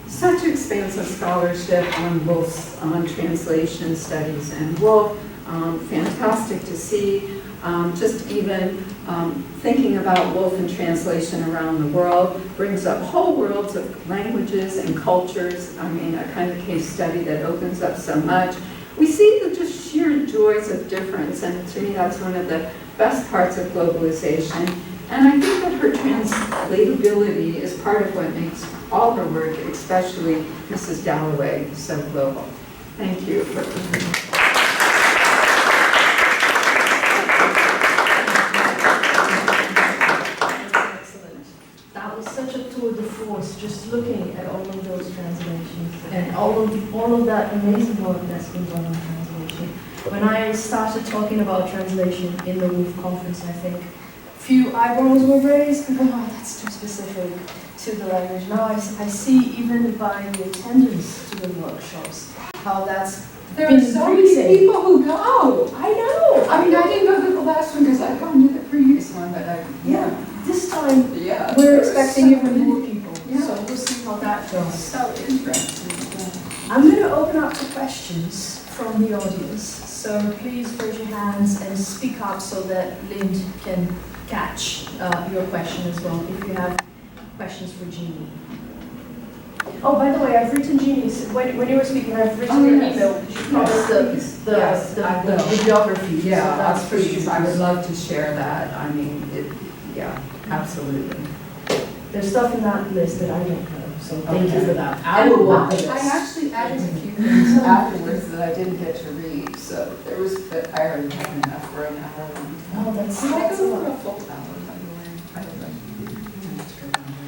Such expansive scholarship on Woolf's translation studies and Woolf. Fantastic to see. Just even thinking about Woolf and translation around the world brings up whole worlds of languages and cultures. I mean, a kind of case study that opens up so much. We see the just sheer joys of difference, and to me that's one of the best parts of globalization. And I think that her translatability is part of what makes all her work, especially Mrs. Dalloway, so global. Thank you for listening. Excellent. translations and all of that amazing work that's been done on translation. When I started talking about translation in the Woolf Conference, I think few eyebrows were raised. People, oh, that's too specific to the language. Now I see even by the attendance to the workshops how that's There been are so many increasing. people who go. I know. I mean, I didn't go to the last one because I'd gone to the previous one, but This time yeah. we're there were expecting so even many. more people. Yeah. So we'll see how that goes. So interesting. I'm going to open up to questions from the audience. So please raise your hands and speak up so that Lind can catch your question as well if you have questions for Jeanne. Oh, by the way, I've written Jeanne's, when you were speaking, I've written your yes. email. You promised the bibliography. Yeah, so that's for please. you. I would love to share that. I mean, absolutely. There's stuff in that list that I don't know, so thank you for that. I will work on this. actually added a few things afterwards that I didn't get to read, so there was, but I already had enough for an hour long. Oh, that's Did I a go lot. for a full hour, by the way? I don't know.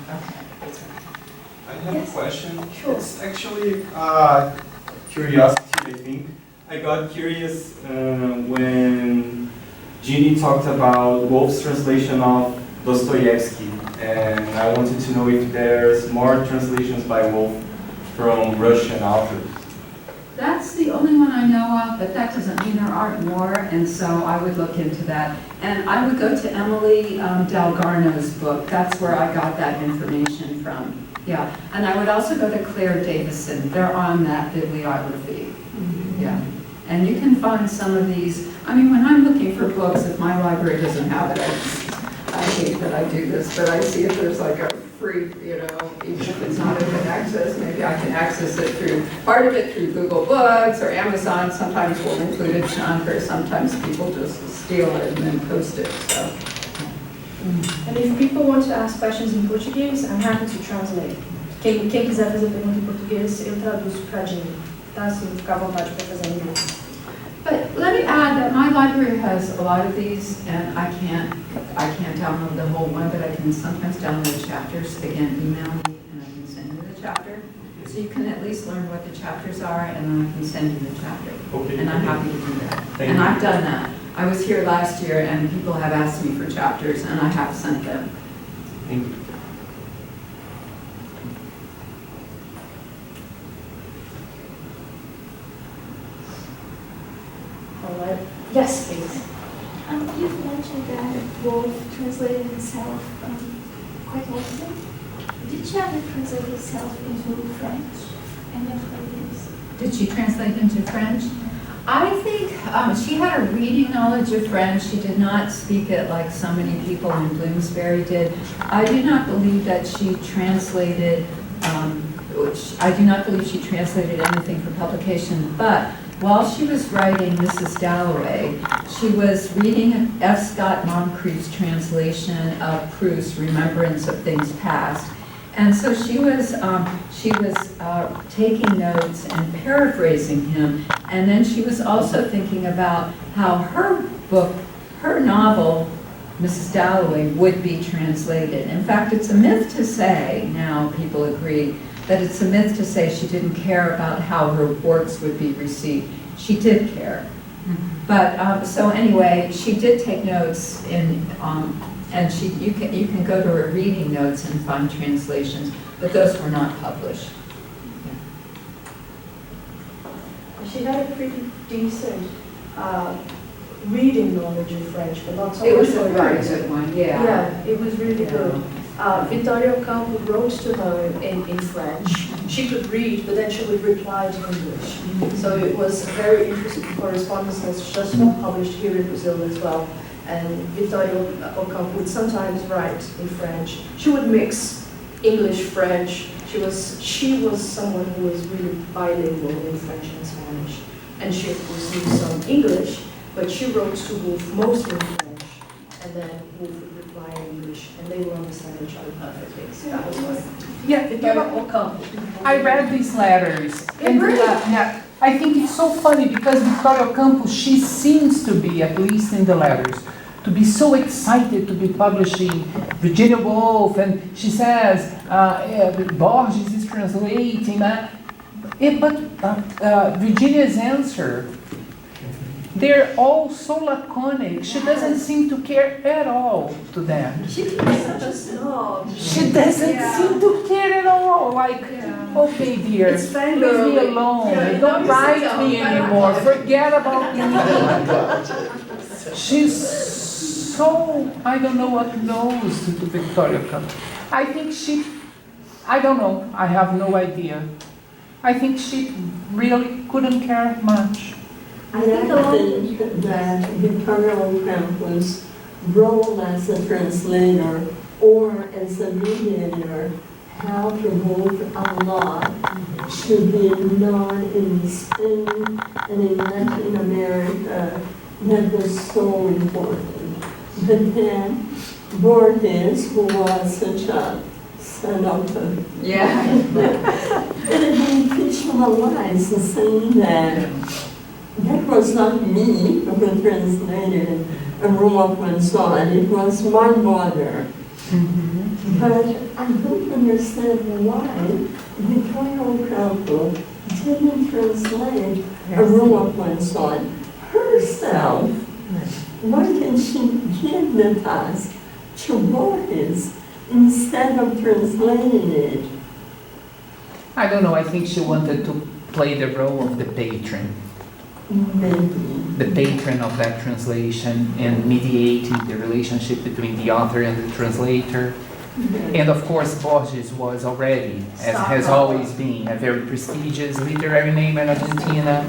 Okay, that's okay. I have Yes. a question. Sure. It's actually curiosity, I think. I got curious when Jeanne talked about Woolf's translation of Dostoevsky, and I wanted to know if there's more translations by Woolf from Russian authors. That's the only one I know of, but that doesn't mean there aren't more, and so I would look into that. And I would go to Emily Dalgarno's book. That's where I got that information from. Yeah, and I would also go to Claire Davison. They're on that bibliography. Yeah, and you can find some of these. I mean, when I'm looking for books, if my library doesn't have it, I hate that I do this, but I see if there's like a free, even if it's not open access, maybe I can access it through, part of it through Google Books or Amazon. Sometimes we'll include a chunk, or sometimes people just steal it and then post it, so. And if people want to ask questions in Portuguese, I'm happy to translate. Quem quiser fazer pergunta em português, eu traduzo para Jeanne, tá? Se ficar à vontade para fazer em inglês. But let me add that my library has a lot of these, and I can't download the whole one, but I can sometimes download chapters. Again, email me and I can send you the chapter. So you can at least learn what the chapters are, and then I can send you the chapter. Okay. And I'm happy to do that. Thank And you. I've done that. I was here last year, and people have asked me for chapters, and I have sent them. Thank you. All right. Yes, please. You've mentioned that Woolf translated himself quite often. Did she ever translate herself into French? And if yes. Did she translate into French? I think she had a reading knowledge of French. She did not speak it like so many people in Bloomsbury did. I do not believe that she translated, anything for publication, but while she was writing Mrs. Dalloway, she was reading F. Scott Moncrief's translation of Proust's Remembrance of Things Past. And so she was taking notes and paraphrasing him, and then she was also thinking about how her book, her novel, Mrs. Dalloway, would be translated. In fact, it's a myth to say, now people agree, that it's a myth to say she didn't care about how her works would be received. She did care. But, so anyway, she did take notes in, and you can go to her reading notes and find translations, but those were not published. She had a pretty decent reading knowledge of French, but not so It much was for a very writing. good one, Yeah, it was really good. Vittorio Campo wrote to her in French. She could read, but then she would reply to English. So it was a very interesting correspondence that's just been published here in Brazil as well. And Vittorio Campo would sometimes write in French. She would mix English, French. She was someone who was really bilingual in French and Spanish. And she of course knew some English, but she wrote to Woolf mostly in French. And then Woolf would reply in English, and they would understand each other perfectly. So that was why. Yeah, Vittorio Campo. I read these letters. They're great. Yeah, I think it's so funny because Victoria Campos, she seems to be, at least in the letters, to be so excited to be publishing Virginia Woolf, and she says Borges is translating, but Virginia's answer, they're all so laconic. She doesn't seem to care at all to them. She can be such a snob. She doesn't seem to care at all. Like, okay, dear, It's fine, leave me girl. alone. Yeah, Don't don't write sit me down. anymore. Forget about me. She's so, I don't know what goes to Victoria Camp. I think I don't know. I have no idea. I think she really couldn't care much. I think that Victoria Woolf's role as a translator or as a mediator helped Woolf a lot to be known in Spain and in Latin America. That was so important. But then Borges, who was such a son of a and he fictionalized saying that was not me who translated A Room of One's Own, it was my mother. But I don't understand why Victoria Ocampo didn't translate A Room of One's Own herself. Why can she give the task to Borges instead of translating it? I don't know. I think she wanted to play the role of the patron. Maybe. The patron of that translation and mediating the relationship between the author and the translator. And of course, Borges was already, as has always been, a very prestigious literary name in Argentina.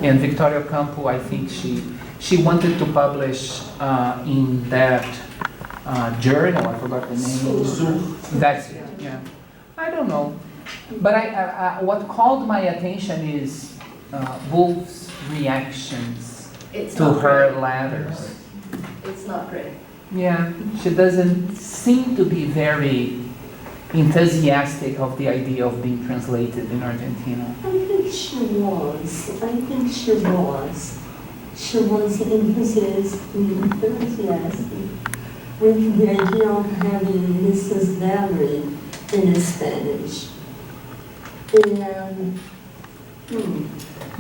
And Victoria Ocampo, I think she wanted to publish in that journal, I forgot the name. That's it, yeah. I don't know. But what called my attention is Woolf's reactions to her letters. It's not great. Yeah, she doesn't seem to be very enthusiastic of the idea of being translated in Argentina. I think she was. She was enthusiastic with the idea of having Mrs. Dalloway in Spanish. And,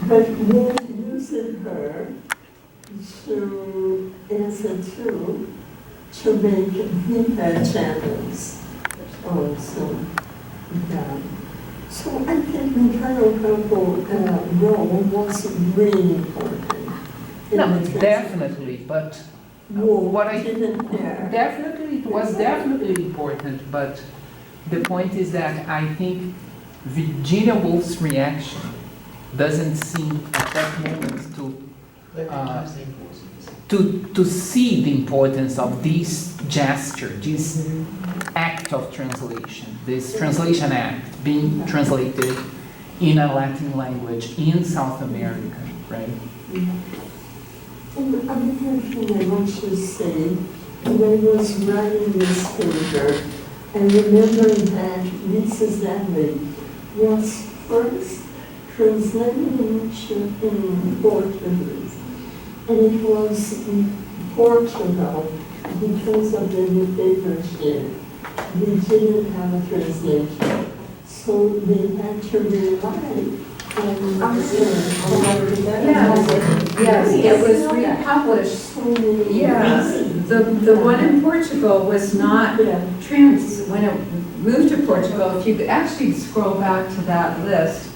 but Woolf used her to make Vita channels also. Yeah. So I think Victoria Ocampo's role was really important. No, definitely, but what I didn't care. definitely, it was definitely important, but the point is that I think Virginia Woolf's reaction doesn't seem at that moment to see the importance of this gesture, this act of translation, this translation act being translated in a Latin language in South America, right? And another thing I want to say, when I was writing this paper, I remember that Mrs. Dalloway was first translated in Portuguese. And it was in Portugal, because of the dictatorship, we didn't have a translation. So they had to rely on Yes, it was republished. so many Yeah, the one in Portugal was not when it moved to Portugal, if you could actually scroll back to that list,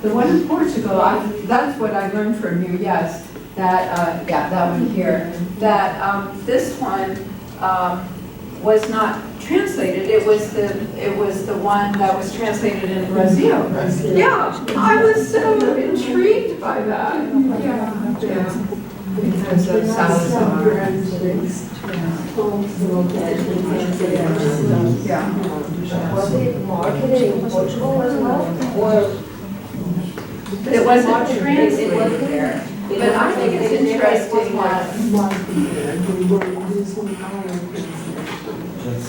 the one in Portugal, that's what I learned from you, yes, that, that one here, that this one was not translated, it was the one that was translated in Brazil. Yeah, I was so intrigued by that. Yeah. Because of Salazar. Was it marketed in Portugal as well? Or It wasn't translated there. But I think it's interesting that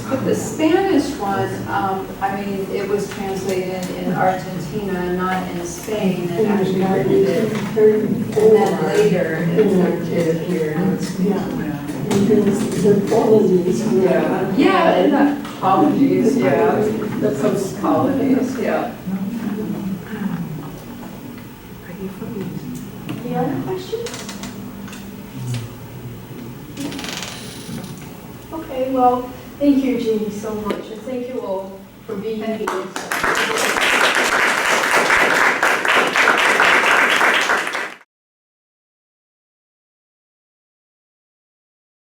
but the Spanish one, I mean, it was translated in Argentina, not in Spain, and actually printed it. And then later it appeared in Spain. the qualities were. Yeah, and the qualities, yeah, the post qualities, yeah. Any other questions? Okay, well, thank you, Jeannie, so much, and thank you all for being here.